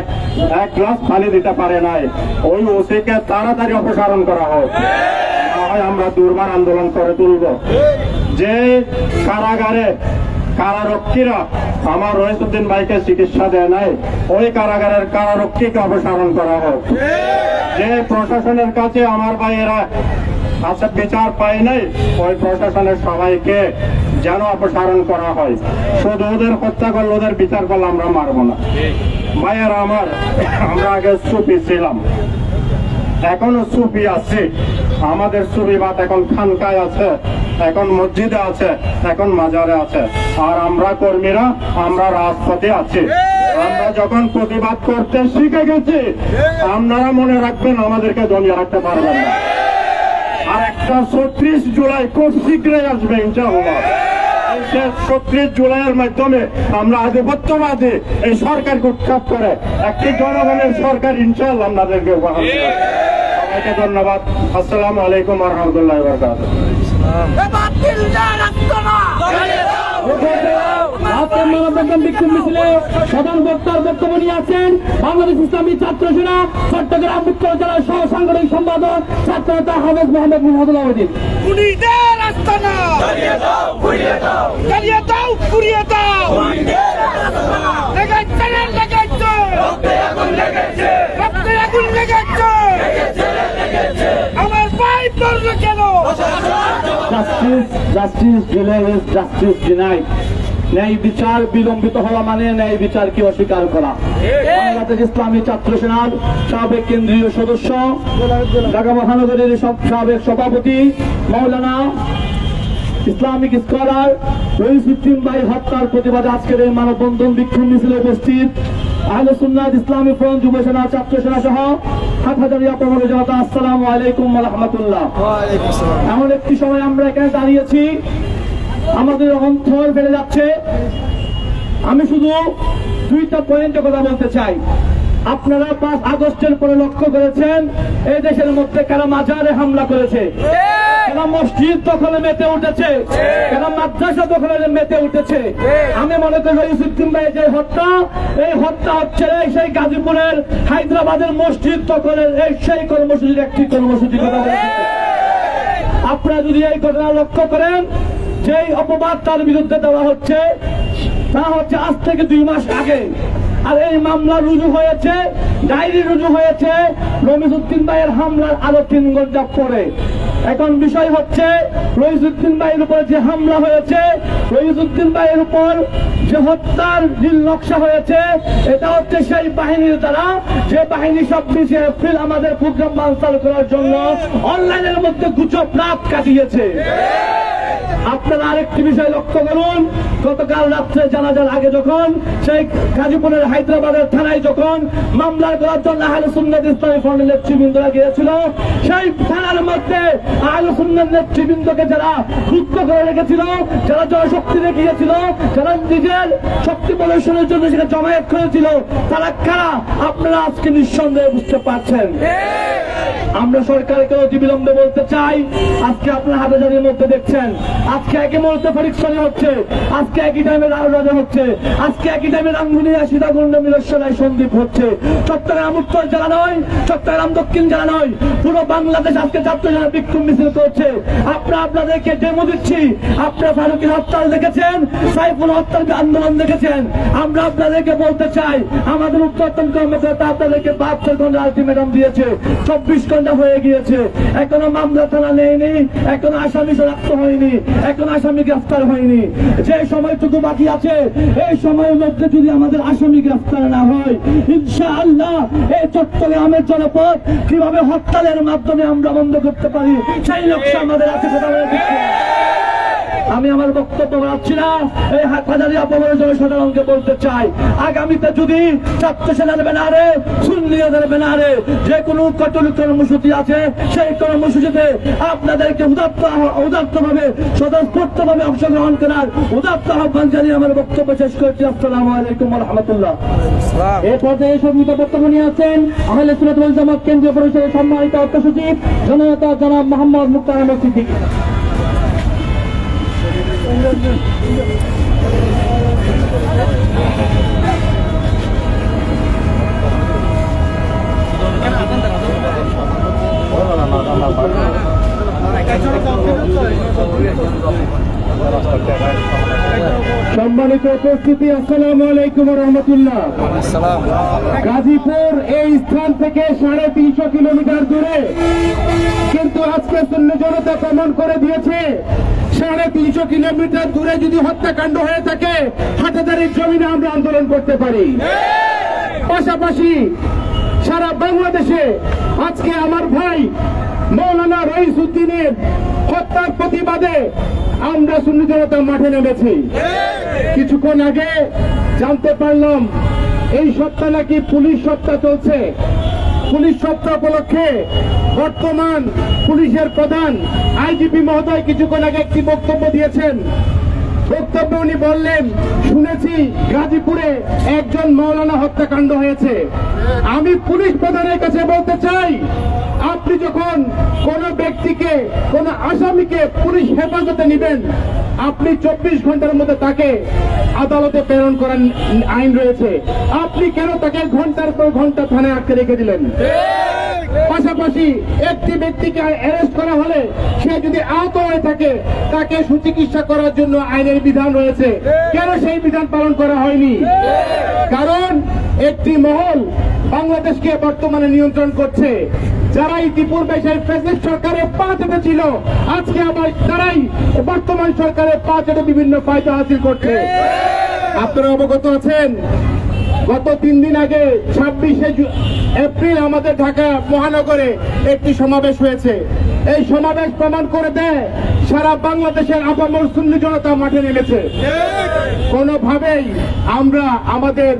এক গ্লাস পানি দিতে পারে নাই, ওই ওসিকে তাড়াতাড়ি অপসারণ করা হোক, না হয় আমরা দুর্বার আন্দোলন করে তুলব। যে কারাগারে কারারক্ষীরা আমার রইসউদ্দিন ভাইকে চিকিৎসা দেয় নাই, ওই কারাগারের কারারক্ষীকে অপসারণ করা হোক। যে প্রশাসনের কাছে আমার ভাইয়েরা আছে বিচার পায় নাই, ওই প্রশাসনের সবাইকে যেন অপসারণ করা হয়। শুধু ওদের হত্যা করলে, ওদের বিচার করলে আমরা মারব না। ভাইয়েরা আমার, আমরা আগে সুফি ছিলাম, এখনো সুফি আছে। আমাদের সুফিবাদ এখন খানকায় আছে, এখন মসজিদে আছে, এখন মাজারে আছে। আর আমরা কর্মীরা, আমরা রাজপথে আছি। আমরা যখন প্রতিবাদ করতে শিখে গেছি, আপনারা মনে রাখবেন, আমাদেরকে দমিয়ে রাখতে পারবেন না। আর একটা ৩৬ জুলাই খুব শীঘ্রই আসবে ইনশাআল্লাহ। ৩৬ জুলাইয়ের মাধ্যমে আমরা আধিপত্যবাদী এই সরকারকে উৎখাত করে একটি জনগণের সরকার ইনশাআল্লাহ আপনাদেরকে উপহার দেব। সবাইকে ধন্যবাদ। আসসালামু আলাইকুম ওয়া রাহমাতুল্লাহি ওয়া বারাকাতুহু। বিক্ষোভ মিছিলে প্রধান বক্তার বক্তব্য নিয়ে আছেন বাংলাদেশ ইসলামী ছাত্র সেনা চট্টগ্রাম উত্তর জেলার সহ সাংগঠনিক সম্পাদক ছাত্র নেতা হাফেজ মোহাম্মদ মুহাম্মদুল্লাহ উদ্দিন। আমার ভাই পড়ল কেন? Justice delayed, justice denied. ন্যায় বিচার বিলম্বিত হওয়া মানে ন্যায় বিচারকে অস্বীকার করা। বাংলাদেশ ইসলামী ছাত্র সেনার সাবেক কেন্দ্রীয় সদস্য, ঢাকা মহানগরীর সাবেক সভাপতি, মাওলানা ইসলামিক স্কলার রইসউদ্দিন ভাই হত্যার প্রতিবাদে আজকের এই মানববন্ধন বিক্ষোভ মিছিলে উপস্থিত আহলে সুন্নাত ইসলামী ফ্রন্ট যুব সেনা ছাত্র সেনা সহ ৭,০০০ অপর জনতা, আসসালামু আলাইকুম ওয়া রাহমাতুল্লাহ। এমন একটি সময় আমরা এখানে দাঁড়িয়েছি, আমাদের অন্তর বেড়ে যাচ্ছে। আমি শুধু দুইটা পয়েন্টে কথা বলতে চাই। আপনারা ৫ আগস্টের পরে লক্ষ্য করেছেন এই দেশের মধ্যে কারা মাজারে হামলা করেছে, কারা মসজিদ দখলে মেতে উঠেছে, কারা মাদ্রাসা দখলে মেতে উঠেছে। আমি মনে করি রইসউদ্দিন ভাই যে হত্যা, এই হত্যা হচ্ছে সেই গাজীপুরের হায়দ্রাবাদের মসজিদ দখলের সেই কর্মসূচির একটি কর্মসূচি কথা বলেছে। আপনারা যদি এই ঘটনা লক্ষ্য করেন, যেই অপবাদ তার বিরুদ্ধে দেওয়া হচ্ছে তা হচ্ছে আজ থেকে ২ মাস আগে। আর এই মামলা রুজু হয়েছে, ডায়েরি রুজু হয়েছে রইসউদ্দিন ভাইয়ের হামলার আরো ৩ ঘন্টা পরে। এখন বিষয় হচ্ছে রইসউদ্দিন ভাইয়ের উপর যে হামলা হয়েছে, রইসউদ্দিন ভাইয়ের উপর যে হত্যার নীল নকশা হয়েছে, এটা হচ্ছে সেই বাহিনীর দ্বারা, যে বাহিনী ২৬ এপ্রিল আমাদের প্রোগ্রাম বানচাল করার জন্য অনলাইনের মধ্যে গুজব রাত কাটিয়েছে। আপনারা আরেকটি বিষয় লক্ষ্য করুন, গতকাল রাত্রে জানাজার আগে যখন সেই গাজীপুরের হায়দ্রাবাদের থানায় যখন মামলা করার জন্য আহলে সুন্নাত ইসলামী ফ্রন্টের নেতৃবৃন্দরা গিয়েছিল, সেই থানার মধ্যে আহলে সুন্নাত নেতৃবৃন্দকে যারা যুক্ত করে রেখেছিল, যারা জনশক্তি দেখিয়েছিল, যারা নিজের শক্তি প্রদর্শনের জন্য সেখানে জমায়েত করেছিল, তারা কারা আপনারা আজকে নিঃসন্দেহে বুঝতে পারছেন। আমরা সরকারকে অতি বিলম্বে বলতে চাই, আজকে আপনার হাজারের মধ্যে দেখছেন আজকে একই মুহূর্তে পরীক্ষা হচ্ছে, আজকে একই টাইমে রাজা হচ্ছে, আজকে একই টাইমে রাঙ্গুনিয়া সীতাকুণ্ড মিলস্বরায় সন্দীপ হচ্ছে। চট্টগ্রাম উত্তর জেলা নয়, চট্টগ্রাম দক্ষিণ জেলা নয়, পুরো বাংলাদেশ আজকে ছাত্র জেলা বিক্ষোভ মিছিল করছে। আপনাদেরকে ডেমো দিচ্ছি, আপনারা ফারুকের হত্যাল দেখেছেন, সাইফুল হত্যার আন্দোলন দেখেছেন। আমরা আপনাদেরকে বলতে চাই, আমাদের উত্তরতন কর্মকর্তা আপনাদেরকে 72 ঘন্টা আলটিমেটাম দিয়েছে, 24 ঘন্টা হয়ে গিয়েছে, এখনো মামলা থানা নেয়নি, এখনো আসামি শনাক্ত হয়নি, এখনো আসামি গ্রেফতার হয়নি। যে সময়টুকু বাকি আছে, এই সময়ের মধ্যে যদি আমাদের আসামি গ্রেফতার না হয়, ইনশাআল্লাহ এই চট্টগ্রামের জনপদ কিভাবে হরতালের মাধ্যমে আমরা বন্ধ করতে পারি, সেই লক্ষ্য আমাদের আছে। আমি আমার বক্তব্য রাখছি না, এই হাজারি অপমানের জনসাধারণকে বলতে চাই, আগামীতে যদি ছাত্র সেনার ব্যানারে, সুন্নিয়দের ব্যানারে যে কোনো কঠোর কর্মসূচি আছে, সেই কর্মসূচিতে আপনাদেরকে উদাত্তভাবে স্বতঃস্ফূর্তভাবে অংশগ্রহণ করার উদাত্ত আহ্বান জানিয়ে আমার বক্তব্য শেষ করছি। আসসালামু আলাইকুম ওয়া রাহমাতুল্লাহ। এই পর্যায়ে সঙ্গীত বক্তব্য নিয়ে আছেন আহলে সুন্নাত ওয়াল জামাত কেন্দ্রীয় পরিষদের সম্মানিত অর্থ সচিব জননেতা জনাব মোহাম্মদ মুক্তার আহমেদ সিদ্দিকী। সম্মানিত উপস্থিতি, আসসালামু আলাইকুম ওয়া রাহমাতুল্লাহ। গাজীপুর এই স্থান থেকে 350 কিলোমিটার দূরে, কিন্তু আজকে সুন্নি জনতা প্রমাণ করে দিয়েছে 350 কিলোমিটার দূরে যদি হত্যাকাণ্ড হয়ে থাকে, হাটাজারির জমিনে আমরা আন্দোলন করতে পারি। পাশাপাশি সারা বাংলাদেশে আজকে আমার ভাই মৌলানা রইস উদ্দিনের হত্যার প্রতিবাদে আমরা সুন্নি জনতা মাঠে নেমেছি। কিছুক্ষণ আগে জানতে পারলাম এই সপ্তাহ নাকি পুলিশ সপ্তাহ চলছে। পুলিশ সপ্তাহ উপলক্ষে বর্তমান পুলিশের প্রধান আইজিপি মহোদয় কিছুক্ষণ আগে একটি বক্তব্য দিয়েছেন। বক্তব্যে উনি বললেন, শুনেছি গাজীপুরে একজন মৌলানা হত্যাকাণ্ড হয়েছে। আমি পুলিশ প্রধানের কাছে বলতে চাই, আপনি যখন কোন ব্যক্তিকে, কোন আসামিকে পুলিশ হেফাজতে নেবেন, আপনি 24 ঘন্টার মধ্যে তাকে আদালতে প্রেরণ করার আইন রয়েছে। আপনি কেন তাকে ঘন্টার পর ঘন্টা থানায় আটকে রেখে দিলেন? পাশাপাশি একটি ব্যক্তিকে অ্যারেস্ট করা হলে সে যদি আহত হয়ে থাকে, তাকে সুচিকিৎসা করার জন্য আইনের বিধান রয়েছে। কেন সেই বিধান পালন করা হয়নি? কারণ একটি মহল বাংলাদেশকে বর্তমানে নিয়ন্ত্রণ করছে, যারা ইতিপূর্বে সেই ফ্যাসিস্ট সরকারের পা চেটে ছিল, আজকে আবার তারাই বর্তমান সরকারের পা চেটে বিভিন্ন ফায়দা হাসিল করছে। আপনারা অবগত আছেন, গত 3 দিন আগে 26শে এপ্রিল আমাদের ঢাকা মহানগরে একটি সমাবেশ হয়েছে। এই সমাবেশ প্রমাণ করে দেয় সারা বাংলাদেশের আপামর সুন্নি জনতা মাঠে নেমেছে। কোনোভাবেই আমরা আমাদের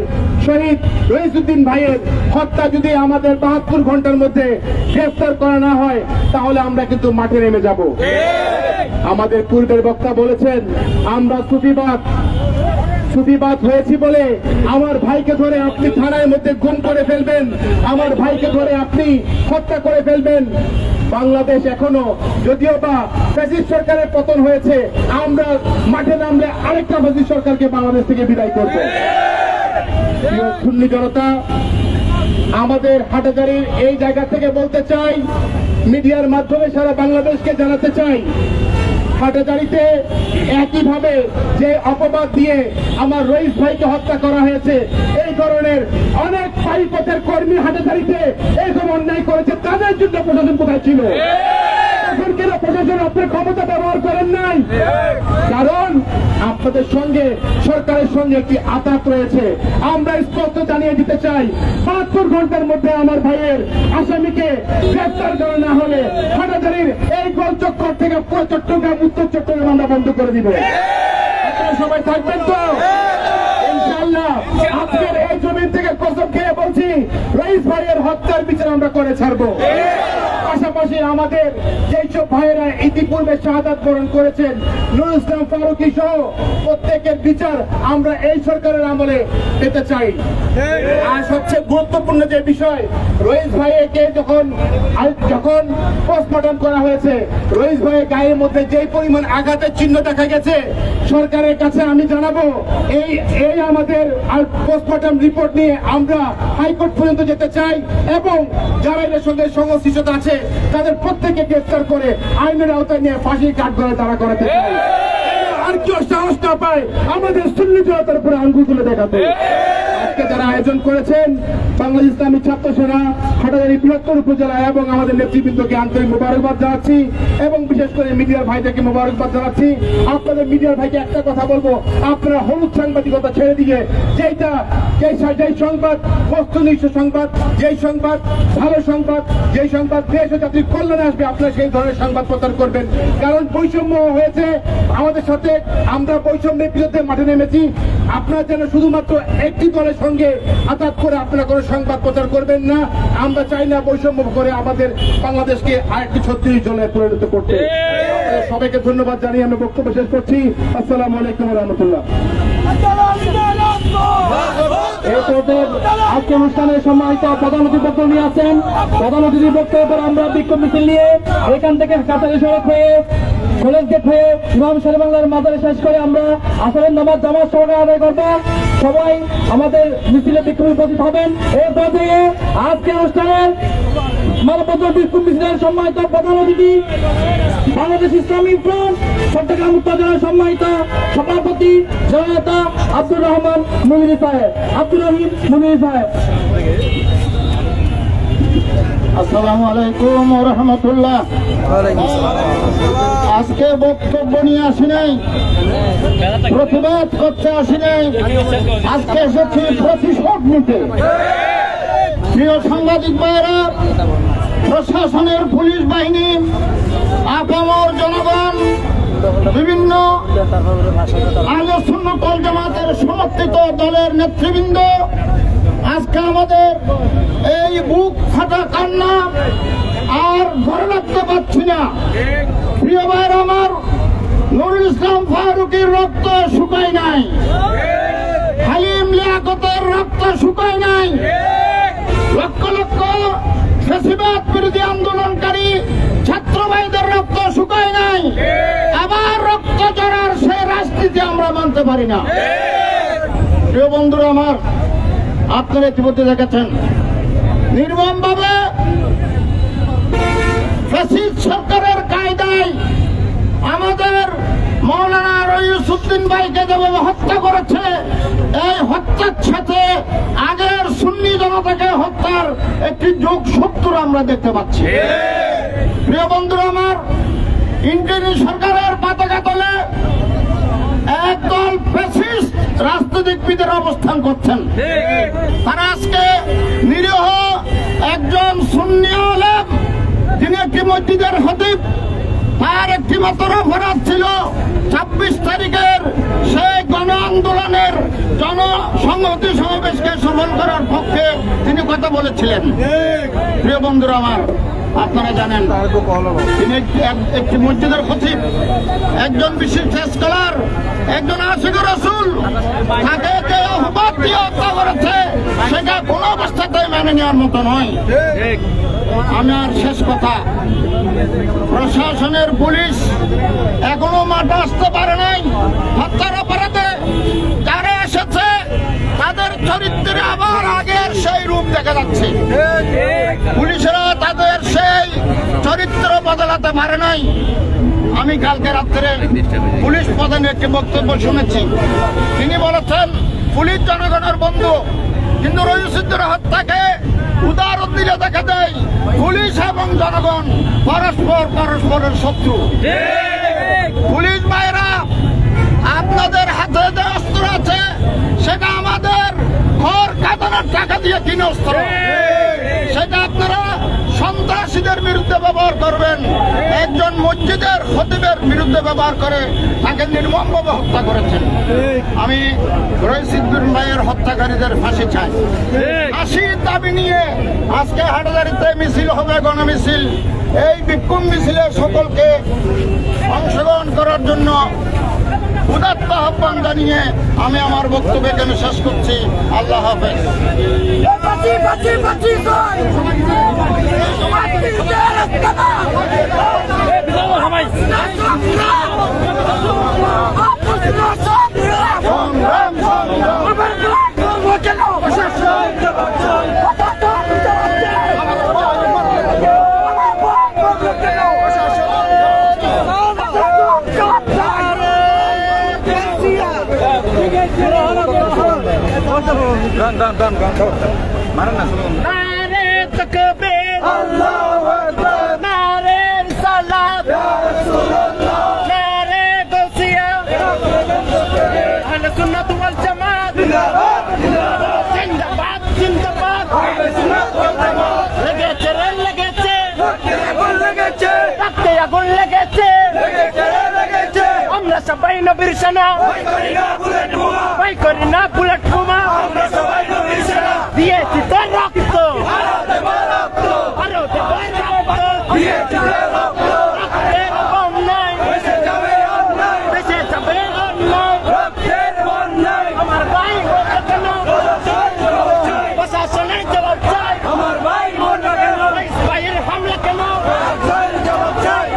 শহীদ রইসউদ্দিন ভাইয়ের হত্যা যদি আমাদের 72 ঘন্টার মধ্যে গ্রেফতার করা না হয়, তাহলে আমরা কিন্তু মাঠে নেমে যাব। আমাদের পূর্বের বক্তা বলেছেন, আমরা সুফিবাদ হয়েছি বলে আমার ভাইকে ধরে আপনি থানার মধ্যে গুম করে ফেলবেন, আমার ভাইকে ধরে আপনি হত্যা করে ফেলবেন। বাংলাদেশ এখনো যদিও বা ফ্যাসিস্ট সরকারের পতন হয়েছে, আমরা মাঠে নামলে আরেকটা ফ্যাসিস্ট সরকারকে বাংলাদেশ থেকে বিদায় করব। সুন্নি জনতা, আমাদের হাটাজারির এই জায়গা থেকে বলতে চাই, মিডিয়ার মাধ্যমে সারা বাংলাদেশকে জানাতে চাই, হাটাজারিতে একইভাবে যে অপবাদ দিয়ে আমার রইস ভাইকে হত্যা করা হয়েছে, এই ধরনের অনেক পাইপথের কর্মী হাটাজারিতে এরকম অন্যায় করেছে, তাদের জন্য প্রশাসন কোথায় ছিল? এখন কেন প্রশাসন আপনার ক্ষমতা ব্যবহার করেন নাই? কারণ আপনাদের সঙ্গে, সরকারের সঙ্গে একটি আঘাত রয়েছে। আমরা স্পষ্ট জানিয়ে দিতে চাই, 72 ঘন্টার মধ্যে আমার ভাইয়ের আসামিকে গ্রেফতার করা না হলে হাটাজারির এই গোল চক্কর থেকে পুরো চট্টগ্রাম, উত্তর চট্টগ্রাম আমরা বন্ধ করে দিব। আপনারা সবাই থাকবেন তো ইনশাআল্লাহ? আজকের এই জমিন থেকে কসম খেয়ে বলছি, রইস ভাইয়ের হত্যার বিচার আমরা করে ছাড়বো। পাশাপাশি আমাদের যেসব ভাইয়েরা ইতিপূর্বে শাহাদাত বরণ করেছেন নুরুল ইসলাম ফারুকী সহ প্রত্যেকের বিচার আমরা এই সরকারের আমলে পেতে চাই। আর সবচেয়ে গুরুত্বপূর্ণ যে বিষয়, রইস ভাইকে যখন পোস্টমর্টম করা হয়েছে, রইস ভাইয়ের গায়ের মধ্যে যে পরিমাণ আঘাতের চিহ্ন দেখা গেছে, সরকারের কাছে আমি জানাবো এই আমাদের পোস্টমর্টম রিপোর্ট নিয়ে আমরা হাইকোর্ট পর্যন্ত যেতে চাই এবং যারা এর সঙ্গে সংশ্লিষ্ট আছে তাদের প্রত্যেককে গ্রেফতার করে আইনের আওতায় নিয়ে ফাঁসির কাঠগড়ায় দাঁড়া করাতে চাই। আর কেউ সাহস না পায় আমাদের সুন্নি জনতার উপরে আঙ্গুল তুলে দেখাতে। আজকে যারা আয়োজন করেছেন বাংলাদেশ ইসলামী ছাত্র সেনা হাটাজারি বৃহত্তর উপজেলা এবং আমাদের নেতৃবৃন্দকে আন্তরিক মোবারকবাদ জানাচ্ছি এবং বিশেষ করে মিডিয়ার ভাইদেরকে মোবারকবাদ জানাচ্ছি। আপনাদের মিডিয়ার ভাইকে একটা কথা বলবো, আপনারা হলুদ সাংবাদিকতা ছেড়ে দিয়ে যেই সংবাদ বস্তুনিষ্ঠ সংবাদ, যেই সংবাদ ভালো সংবাদ, যেই সংবাদ দেশ ও জাতির কল্যাণে আসবে, আপনারা সেই ধরনের সংবাদ প্রচার করবেন। কারণ বৈষম্য হয়েছে আমাদের সাথে, আমরা বৈষম্যের বিরুদ্ধে মাঠে নেমেছি। আপনারা যেন শুধুমাত্র একটি দলের সঙ্গে আঘাত করে আপনারা কোনো সংবাদ প্রচার করবেন না। আমরা চাই না বৈষম্য করে আমাদের বাংলাদেশকে আরেকটি 36 জনে পরিণত করতে। সবাইকে ধন্যবাদ জানিয়ে আমি বক্তব্য শেষ করছি। আসসালামু আলাইকুম ওয়া রাহমাতুল্লাহ। আজকে অনুষ্ঠানের সম্মানিত প্রধান অতিথি বক্তব্য নিয়ে আছেন। প্রধান অতিথির বক্তব্যের পর আমরা বিক্ষোভ মিছিল নিয়ে এখান থেকে কাতারি সড়ক হয়ে কলেজ গেট হয়ে ইমাম শেরে বাংলার মাজারে শেষ করে আমরা আসরের নামাজ জামাত সহকারে আদায় করবো। সবাই আমাদের মিছিলে বিক্ষোভে উপস্থিত হবেন। এরপর থেকে আজকের অনুষ্ঠানের মানববন্ধন বিক্ষোভ মিছিলের সম্মানিত প্রধান অতিথি বাংলাদেশ ইসলামী ফ্রন্ট চট্টগ্রাম উত্তর জেলার সম্মানিত সভাপতি জননেতা আব্দুর রহিম মুনির সাহেব। আসসালামু আলাইকুম ওয়া রাহমাতুল্লাহ। আজকে বক্তব্য নিয়ে আসি নাই, প্রতিবাদ করতে আসি নাই, আজকে এসেছি প্রতিশোধ নিতে। প্রিয় সাংবাদিক ভাইয়েরা, প্রশাসনের পুলিশ বাহিনী, আপামর জনগণ, বিভিন্ন আহলে সুন্নাত ওয়াল জামাতের সমর্থিত দলের নেতৃবৃন্দ, আজকে আমাদের এই বুক ফাটা কান্না আর ধরে রাখতে পারছি না। প্রিয় ভাইয়ের আমার, নুরুল ইসলাম ফারুকীর রক্ত শুকায় নাই, হালিম লিয়াকতের রক্ত শুকায় নাই, লক্ষ লক্ষ ফ্যাসিবাদ বিরোধী আন্দোলনকারী ছাত্র ভাইদের রক্ত শুকায় নাই। আবার রক্ত জড়ার সে রাজনীতি আমরা মানতে পারি না। প্রিয় বন্ধুরা আমার, আপনারা ইতিমধ্যে দেখেছেন নির্মমভাবে ফ্যাসিস্ট সরকারের কায়দায় আমাদের মাওলানা রইসউদ্দিন ভাইকে যেভাবে হত্যা করেছে, এই হত্যার সাথে আগের সুন্নি জনতাকে হত্যার একটি যোগসূত্র আমরা দেখতে পাচ্ছি। প্রিয় বন্ধুরা আমার, ইন্টারি সরকারের পতাকা তলে একদল ফ্যাসিস্ট রাজনীতিবিদের অবস্থান করছেন। তারা আজকে নিরীহ একজন সুন্নি আলেম, যিনি একটি মসজিদের খতিব, তার একটি মাত্র অপরাধ ছিল 26 তারিখের সেই গণ আন্দোলনের জনসংহতি সমাবেশকে সফল করার পক্ষে তিনি কথা বলেছিলেন। প্রিয় বন্ধুরা আমার, আপনারা জানেন তিনি একটি মসজিদের খতিব, একজন বিশিষ্ট স্কলার, একজন আশিকুর রাসূল, তাকে যে অপবাদ দিয়ে হত্যা করেছে সেটা কোনো অবস্থাতেই মেনে নেওয়ার মতো নয়। আমার শেষ কথা, প্রশাসনের পুলিশ এখনো মাঠে আসতে পারে নাই। হত্যার অপরাধে যারা এসেছে তাদের চরিত্রে আবার আগের সেই রূপ দেখা যাচ্ছে। পুলিশেরা তাদের সেই চরিত্র বদলাতে পারে নাই। আমি কালকে রাত্রে পুলিশ প্রধানের একটি বক্তব্য শুনেছি। তিনি বলেছেন পুলিশ জনগণের বন্ধু, কিন্তু রইসউদ্দিনের হত্যাকে উদাহরণ দিলে দেখা দেয় পুলিশ এবং জনগণ পরস্পরের শত্রু। পুলিশ ভাইরা, আপনাদের হাতে যে অস্ত্র আছে সেটা আমাদের ঘর কাঁদানোর টাকা দিয়ে কিনে অস্ত্র। সেটা আপনারা সন্ত্রাসীদের বিরুদ্ধে বিরুদ্ধে ব্যবহার করবেন, একজন মসজিদের খতিবের বিরুদ্ধে ব্যবহার করে তাকে নির্মমভাবে হত্যা করেছেন। আমি রইসুদ্দিন ভাইয়ের হত্যাকারীদের ফাঁসি চাই। ফাঁসির দাবি নিয়ে আজকে হাটহাজারীতে মিছিল হবে, গণমিছিল। এই বিক্ষোভ মিছিলে সকলকে অংশগ্রহণ করার জন্য উদাত্ত আহ্বান জানিয়ে আমি আমার বক্তব্য এখানে শেষ করছি। আল্লাহ হাফেজ। নারে তাকবীর, আল্লাহু আকবার, নারে রিসালাত, ইয়া রাসূলুল্লাহ, নারে গাউসিয়া, আহলে সুন্নাত ওয়াল জামাত, জিন্দাবাদ জিন্দাবাদ, জিন্দাবাদ জিন্দাবাদ, আহলে সুন্নাত ওয়াল জামাত। লেগেছে রে লেগেছে, আগুন লেগেছে, রক্তে আগুন লেগেছে, লেগেছে রে লেগেছে। আমরা সবাই নবীর সেনা, ভয় করি না বুলেট বোমা, ভয় করি না বুলেট বোমা। আমরা সবাই নবীর সেনা, দিয়েছি তোর রক্ত, আরো দেব রক্ত, আরো দেব রক্ত, দিয়েছি তোর রক্ত। রক্তের বন্যায় বেঁচে যাবে অন্যায়, বেঁচে যাবে অন্যায়, রক্তের বন্যায়। আমার ভাই মরল কেন, প্রশাসনের জবাব চাই। আমার ভাই মরল কেন, ভাইয়ের হামলা কেন, জবাব চাই।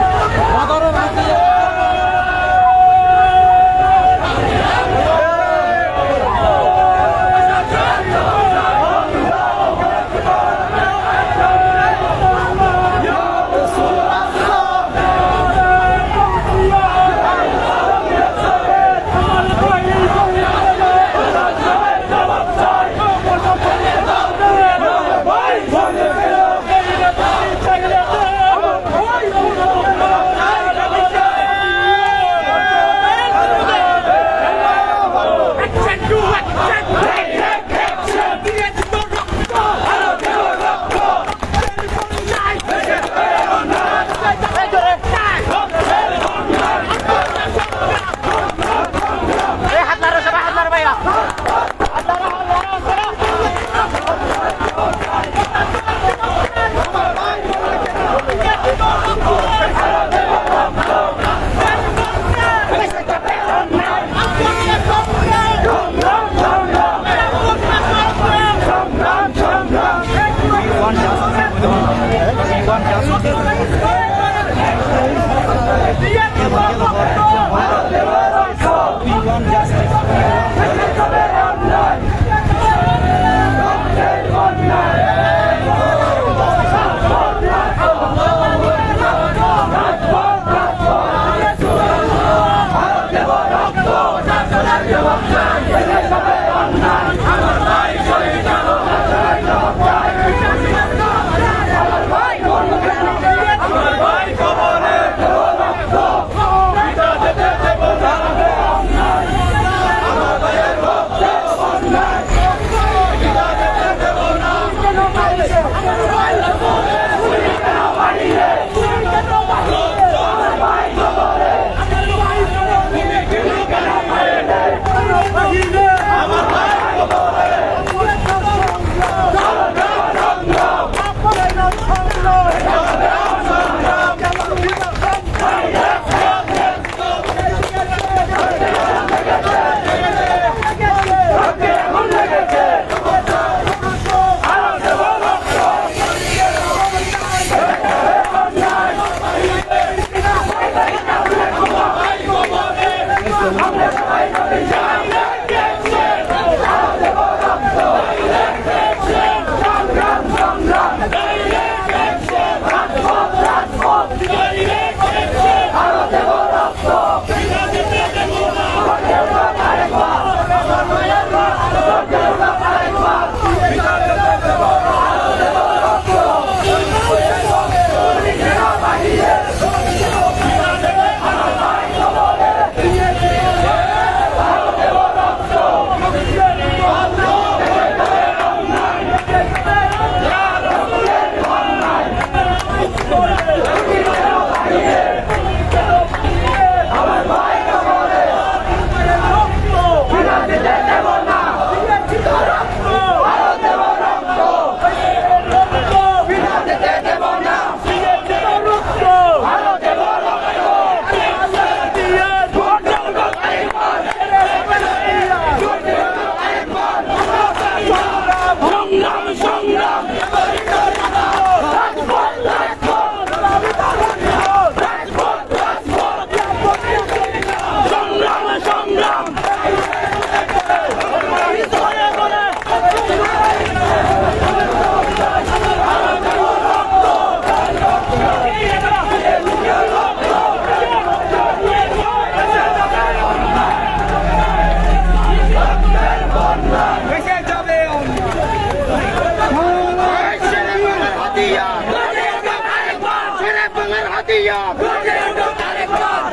হাতিয়ার গর্জে ওঠো আরেকবার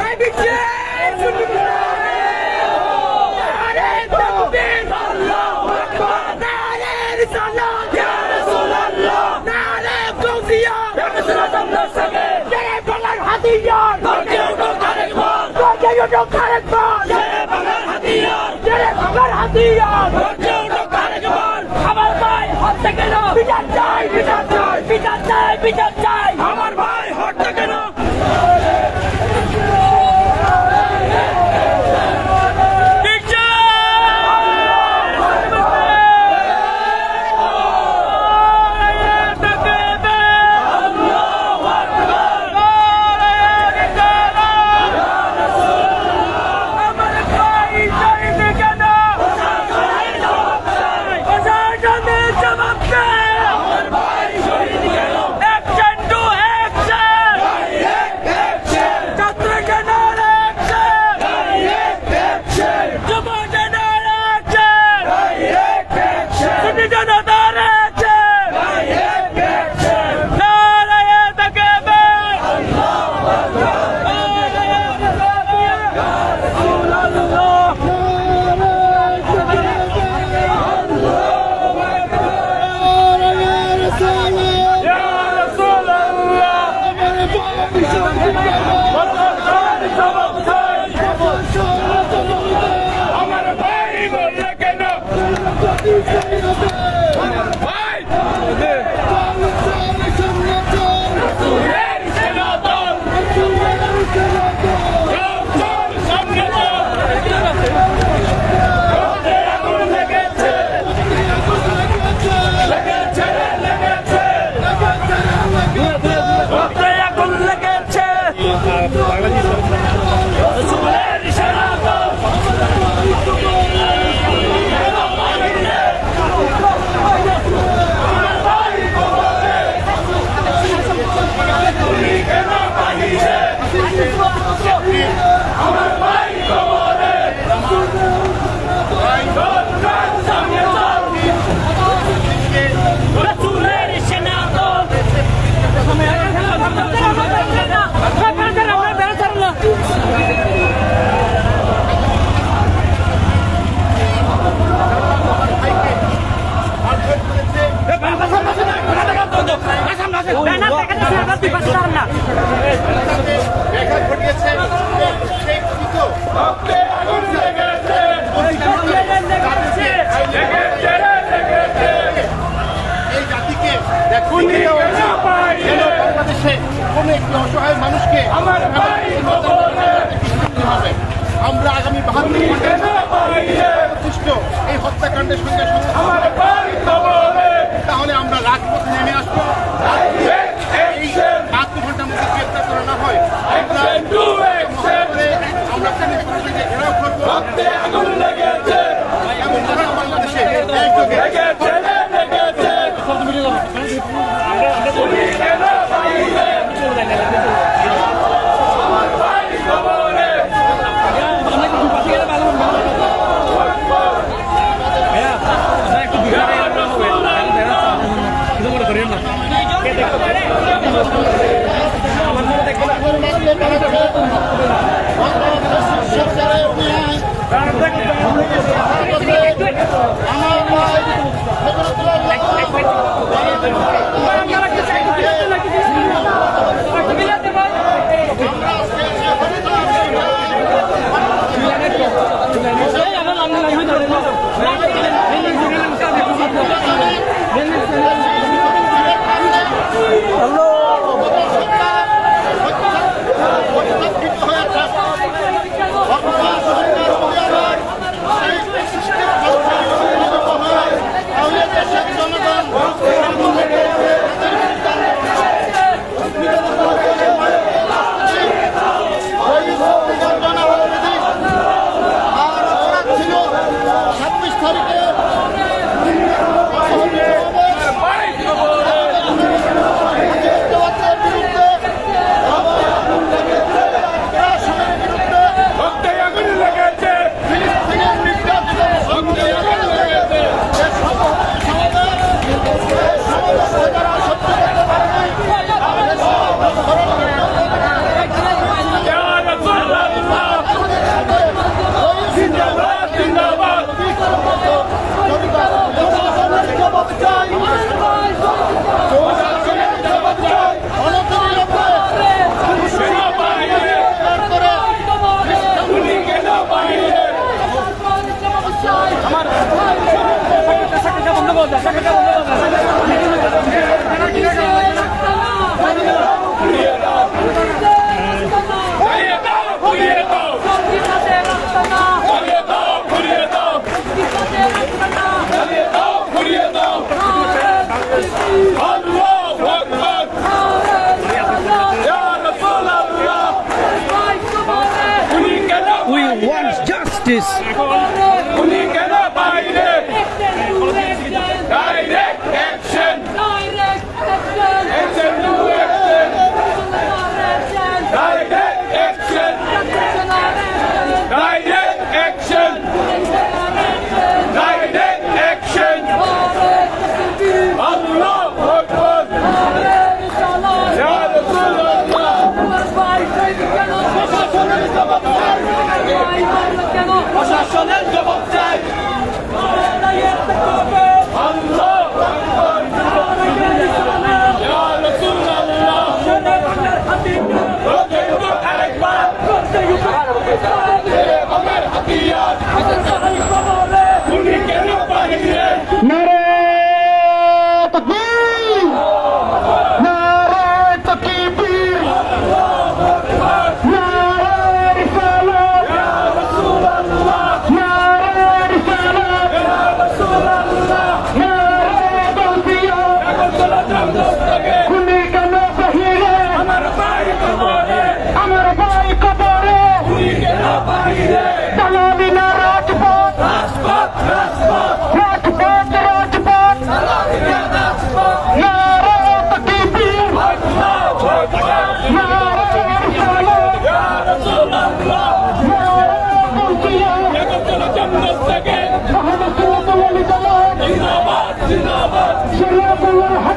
এই বিজয় নারে তাকবীর আল্লাহু আকবার নারে রিসালাত ইয়া রাসূলুল্লাহ নারে গাউসিয়া ইয়া রাসূলুল্লাহ সঙ্গে জয় বাংলার হাতিয়ার গর্জে ওঠো আরেকবার গর্জে ওঠো আরেকবার জয় বাংলার হাতিয়ার জয় বাংলার হাতিয়ার গর্জে ওঠো আরেকবার আমার ভাই হত্যা কেন বিচার চাই বিচার চাই বিচার চাই বিচার চাই আমার ভাই হত্যা কেন অসহায় মানুষকে আমরা আগামী 72 ঘন্টা এই হত্যাকাণ্ডের সঙ্গে তাহলে আমরা রাজপথে নেমে আসবো। এই 72 ঘন্টার মধ্যে গ্রেপ্তার করা না হয় আমরা ঘেরাও করবো এবং বাংলাদেশে জনগণ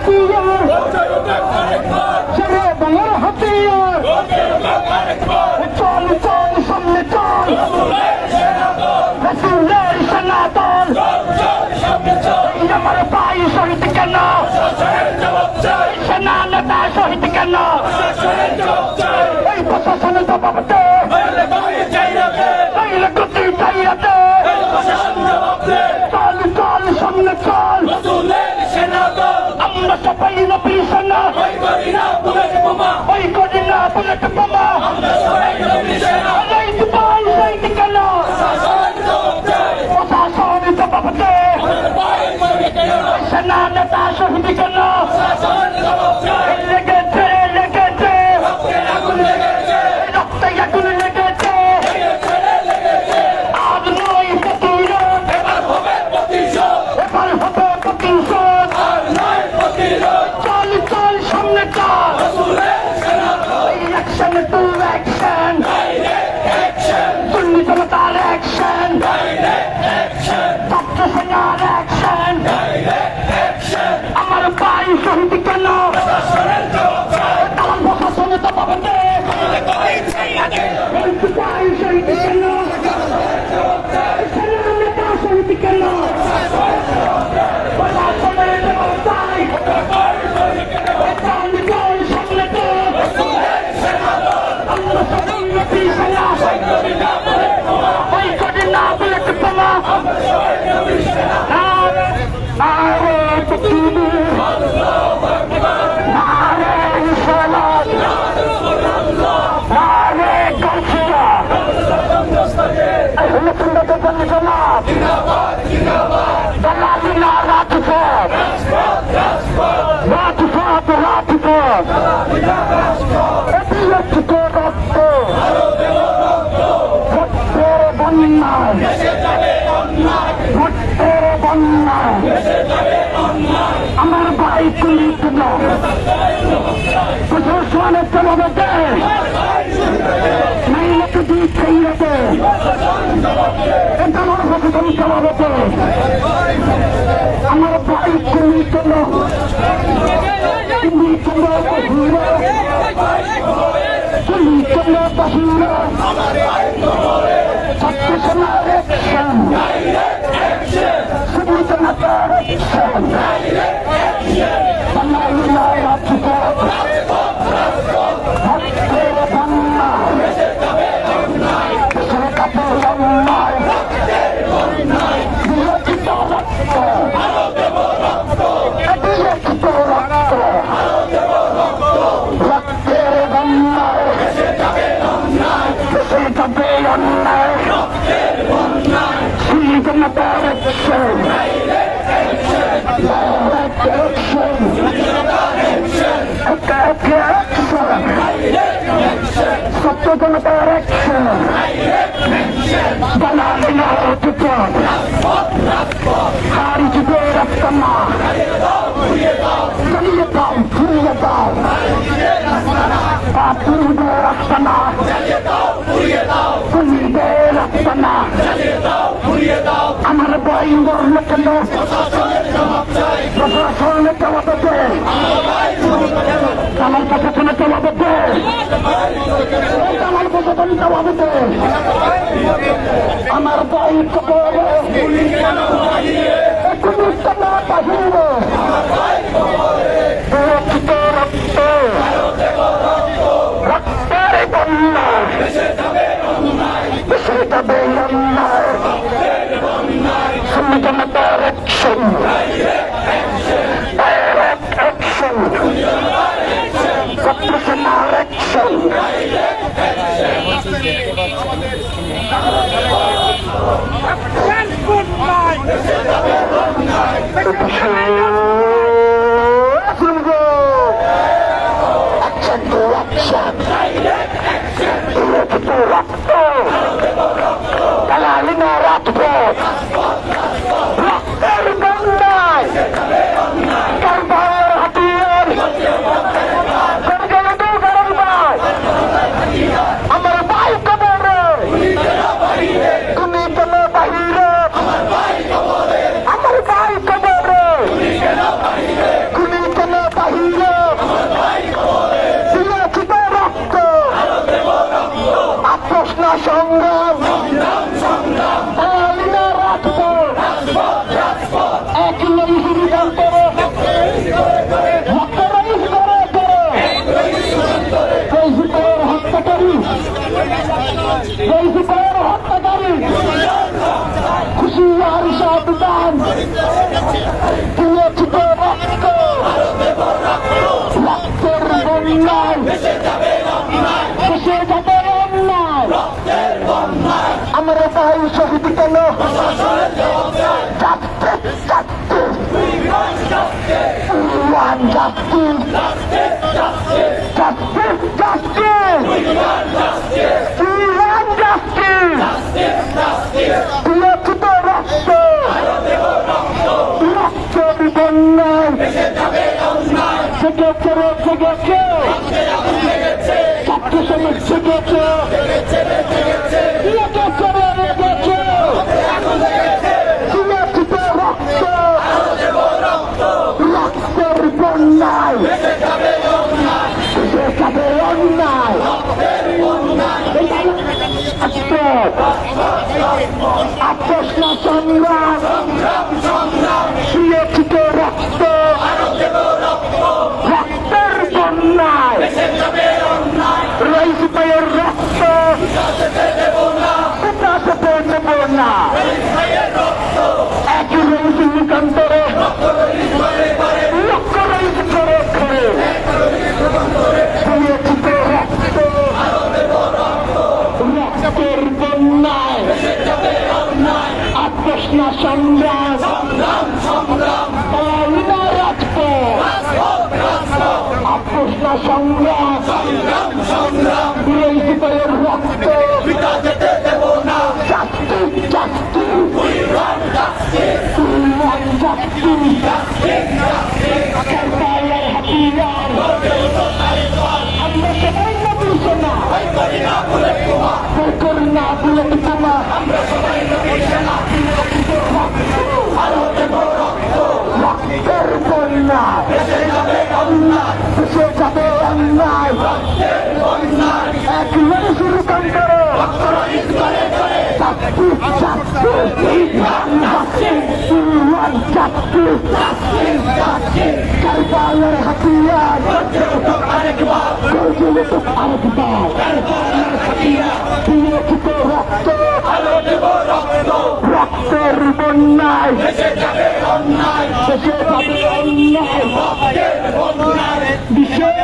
হাতিয়ার ছেড়ে বাংলার হাতিয়ার চল চল সামনে চল রসুলের সেনাদল আমার ভাই শহীদ কেন সেনা নেতা শহীদ কেন এই প্রশাসনের জবাব দে গতি চাইয়াতে চল চল সামনে চল আমরা সবাই নবী সেনা ওই করি না বুলেট বোমা ভাই শহীদ কেন প্রশাসনের জবাব দে সেনা নেতা শহীদ কেন লেগেছে লেগেছে রক্তে আগুন লেগেছে আর নয় প্রতিরোধ এবার হবে প্রতিশোধ চল চল সামনে চল অ্যাকশন টু অ্যাকশন সুন্নি জনতার অ্যাকশন ছাত্র সেনার অ্যাকশন আমার ভাই শহীদ কেন তার প্রশাসনের জবাব দে ভাই শহীদ কেন সেনা নেতা শহীদ কেন প্রশাসনের জবাব চাই সামনে তো আমরা সবাই নবী সেনা ওই করি না বুলেট বোমা নারে তকবীর নারে রিসালাত নারে গাউসিয়া আহলে সুন্নাত ওয়াল জামাত দালালিনা রাজপথ আমার ভাই পুলিশ প্রশাসনের জবাব দে নাই লোকে দুই চাইয়াতে এটা আমার প্রশাসন জবাব দে আমার ভাই পুলিশ ছাত্র সেনার অ্যাকশন সুন্নি জনতার অ্যাকশন বাংলা রাজপথ ভক্তের বন্যা সরকার অন্যায় বিরোচিত রক্ত বিরোচিত রক্ত রক্তের বন্যায় দেশে যাবে অন্যায় সুন্নি জনতার অ্যাকশন ছাত্র জনতার অ্যাকশন দালালিনা রাজপথ খারিজিদের রাস্তানা চালিয়ে দাও ঘুরিয়ে দাও পাতুরদের রাস্তানা সুন্নিদের রাস্তানা আমার ভাই মরল কেন প্রশাসনের জবাব দে আমার প্রশাসনের জবাব দে আমার প্রশাসন জবাব দে আমার ভাই কবরে রক্তের বন্যা দেশে যাবে অন্যায় সুন্নি জনতার অ্যাকশন ডাইরেক্ট অ্যাকশন ছাত্র সেনার অ্যাকশন দালালিনা রাজপথ রক্তের বন্যায় সংগ্রাম আলিনা রাজপথ একই শুরু করতে হত্যাকারী খুশি আর সাবধান রক্তের বন্যায় দেশে যাবে অন্যায় আমরা তাই শহীদ কেন ছাত্র সমাজ জেগেছে রক্তের বন্যায় অন্যায় প্রশ্ন সংগ্রাম সুরক্ষিত রক্ত রক্তের বন্যায় রইস ভাইয়ের রক্ত দেব না একই রইস নিকান্তরে লক্ষ রইস করে ঘরে সুরক্ষিত রক্ত রক্তের বন্যায় প্রশ্ন সংগ্রাম আলিনা রাজপথ প্রশ্ন সংগ্রাম রইস ভাইয়ের রক্ত আমরা সবাই না বলছো না করুণা বুলেট বোমা রক্তের বন্যা দেশে যাবে অন্যায় এক শুরু করো কারবালার হাতিয়ার রক্তের বন্যায় দেশে যাবে অন্যায় বিশেষ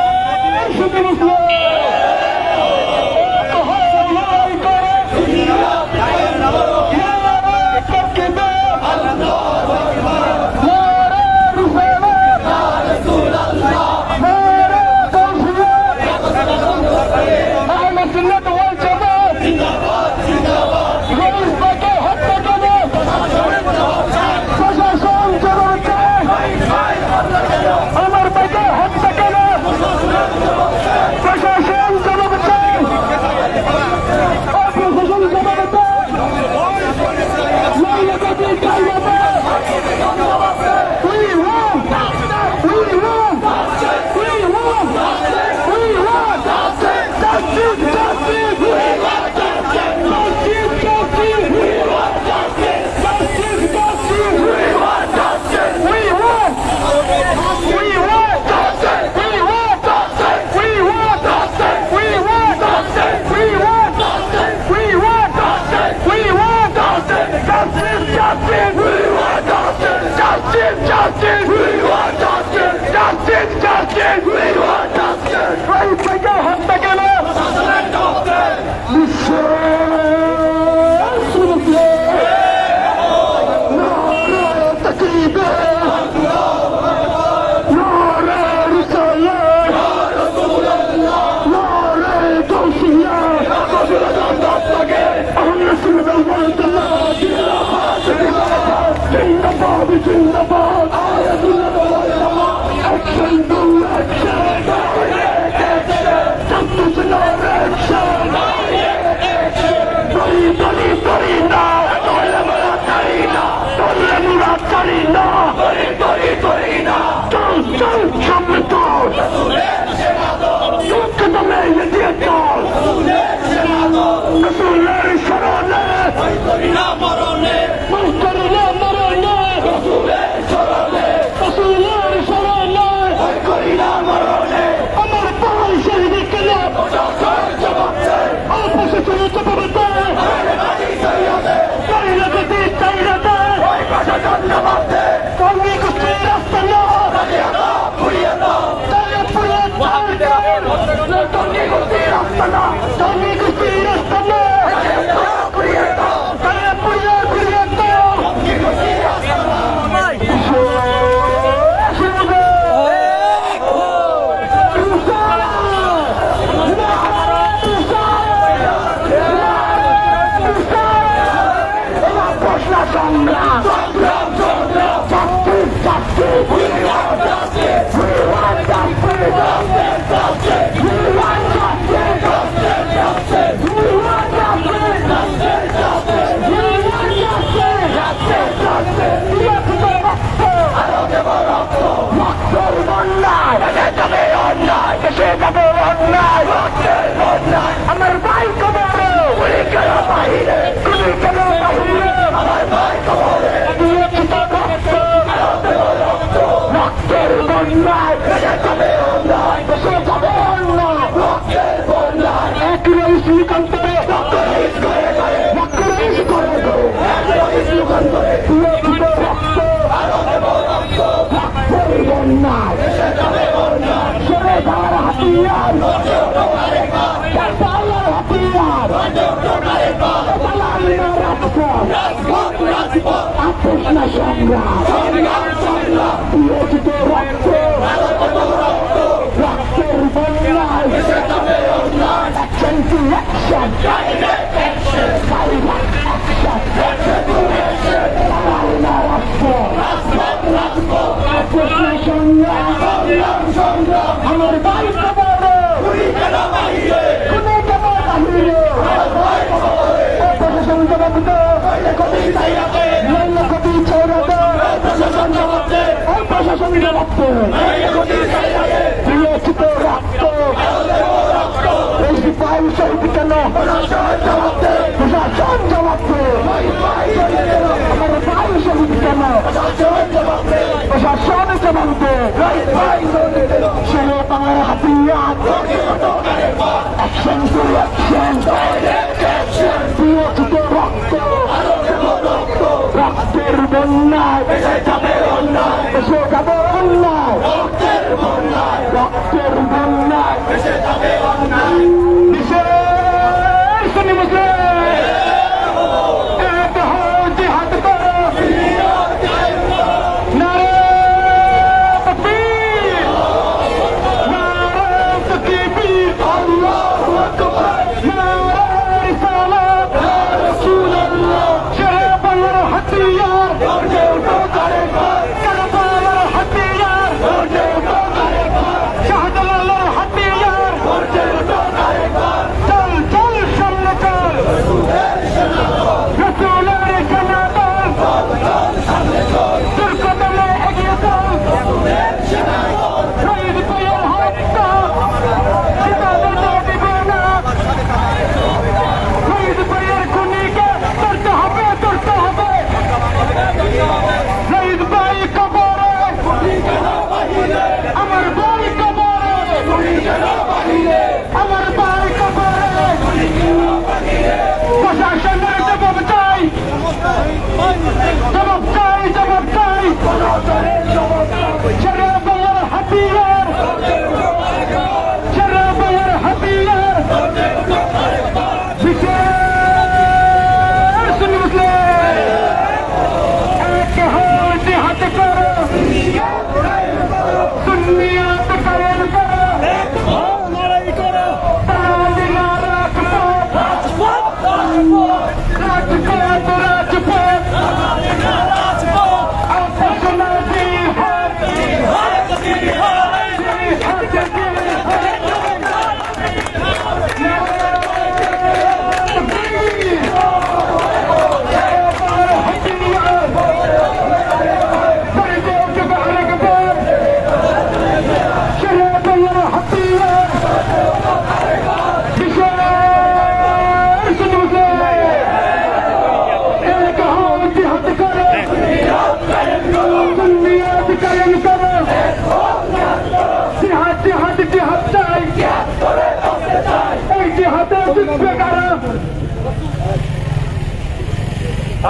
অন্যায়, দেশে যাবে অন্যায়, আমার ভাই কবরে, গুলি কেন বাহিরে, গুলি কেন বাহিরে, আমার ভাই কবরে, রক্তের বন্যায়, দেশে যাবে অন্যায়, দেশে যাবে অন্যায়, রক্তের বন্যায়, এক রইস যুগান্তরে, রক্ত রইস করে করে, এক রইস যুগান্তরে, রক্ত, রক্তের বন্যায়, দেশে যাবে অন্যায়, সরে যাওয়ার হাতিয়ার, পাল্লার হাতিয়ার, আপোষ না সংগ্রাম, দিয়েছিত রক্ত, রক্তের বন্যায়, অ্যাকশন টু অ্যাকশন, আমার ভাই কবরে, প্রশাসন জবাব দে, প্রশাসন জবাব দে, দিয়েছিত রক্ত, এই সিপাহী শহীদ কেন, প্রশাসন জবাব দে, আমার ভাই শহীদ কেন, প্রশাসন জবাব দে, ছেলে আমার হাতিয়ার, অ্যাকশন টু অ্যাকশন, দিয়েছিত রক্ত, রক্তের বন্যায়, এসে যাবে অন্যায়, এসে যাবে অন্যায়, রক্তের বন্যায়, রক্তের বন্যায়, এসে যাবে অন্যায়, বিশেষ সুন্নি মুসলিম এক হো জিহাদ করো, নারে তাকবীর, নারে তাকবীর, আল্লাহু আকবার, নারে রিসালাত, ইয়া রাসূলুল্লাহ, শাহবালার হাতিয়ার, গর্জে উঠো কারেকবার, কারবালার হাতিয়ার, গর্জে উঠো কারেকবার, শাহজালালের হাতিয়ার, গর্জে উঠো কারেকবার, চল চল সামনে চল, রাসূলের সেনাদল, সামনে চল, তোর কদমে এগিয়ে চল, শহীদ পেয়ে হত্যা, সীতাদের দিব না, শহীদ পেয়ে খুনিকে ধরতে হবে, ধরতে হবে, শহীদ ভাই কবরে, আমার ভাই কবরে, আমার ভাই কবরে, প্রশাসনের জবাব চাই, জবাব চাই, জবাব চাই, ছেড়ে বলার হাতিয়ার, ছেড়ে বলার হাতিয়ার, বিশেষ সুন্নি মুসলিম এক হো জিহাদ করো, সুন্নিয়াত কায়েম করো, লড়াই করো, তালিনা রাজপথ, রাজপথ, রাজপথ, আপোষনা জিহাদ, জিহাদ, জিহাদ,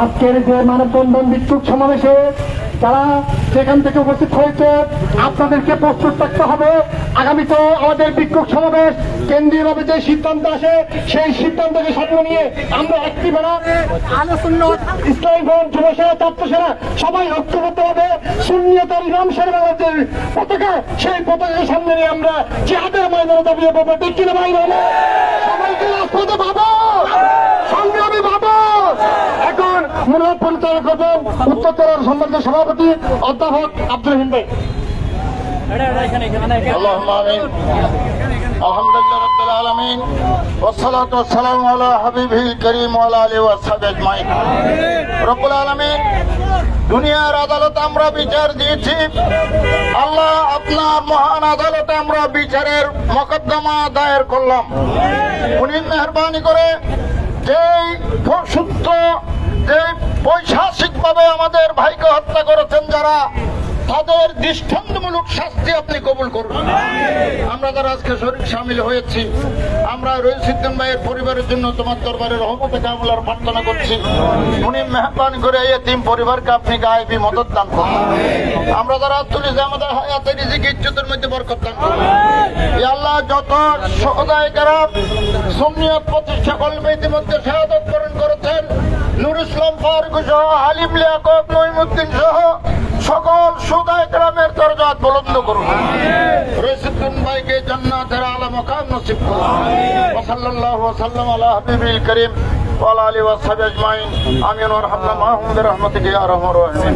আজকের যে মানববন্ধন বিক্ষোভ সমাবেশে যারা সেখান থেকে উপস্থিত হয়েছে আপনাদেরকে প্রস্তুত থাকতে হবে। আগামীতে আমাদের বিক্ষোভ সমাবেশ কেন্দ্রীয়ভাবে যে সিদ্ধান্ত আসে সেই সিদ্ধান্তকে সামনে নিয়ে আমরা একটি ইসলামী ফ্রন্ট, যুব সেনা, ছাত্র সেনা সবাই ঐক্যবদ্ধ হবে। সুন্নিয়তের ইমাম সাহেব আমাদের পতাকা, সেই পতাকাকে সামনে নিয়ে আমরা জিহাদের ময়দানে দাবিয়ে পাবো। ঠিক কিনা ভাই? সবাইকে রাজপথে পাবো, সংগ্রামী পাবো। এখন মূলত পরিচালনা করবেন উত্তরতলার সম্মানিত সভাপতি অধ্যাপক আব্দুল রহিম ভাই। আলহামদুলিল্লাহ রাব্বিল আলামিন ওয়াসসালাতু ওয়াসসালামু আলা হাবিবিল কারীম ওয়া আলা আলিহি ওয়া সাহবিহি আজমাইন। রব্বুল আলামিন, দুনিয়ার আদালতে আমরা বিচার দিয়েছি, আল্লাহ আপনার মহান আদালতে আমরা বিচারের মোকদ্দমা দায়ের করলাম। উনি মেহরবানি করে যেই সূত্র যে পৈশাচিকভাবে আমাদের ভাইকে হত্যা করেছেন যারা, তাদের দৃষ্টান্তমূলক শাস্তি আপনি কবুল করুন। আমরা যারা আজকে শরীর সামিল হয়েছি, আমরা রহিসুদ্দিন ভাইয়ের পরিবারের জন্য তোমার দরবারে রহমতে কামলার প্রার্থনা করছি। উনি মেহরবানি করে এই এতিম পরিবারকে আপনি গায়েবী মদত দান করুন। আমরা যারা তুলেছি আমাদের হায়াতে রিজিক ইজ্জতের মধ্যে বরকত দান করুন। ইয়া আল্লাহ, যত সহদায়িকারা সুন্নিয়ত প্রতিষ্ঠা কলমে ইতিমধ্যে শাহাদাত বরণ করেছেন, নুর ইসলাম ফারুক সহ, হালিম লিয়াকত, নঈমুদ্দিন সহ সকল সুদায় গ্রামের দরজাত বুলন্দ করুন। রহিসুদ্দিন ভাইকে জান্নাতের আলা মাকাম নসিব করুন। ওয়া সাল্লাল্লাহু ওয়া সাল্লাম আলা হাবিবিল কারীম ওয়া আলা আলিহি ওয়া সাহবিহি আজমাইন। আমিন ওয়া রাহমাতুল্লাহি ওয়া বিরহমাতিহি ইয়া আরহামার রাহিমিন।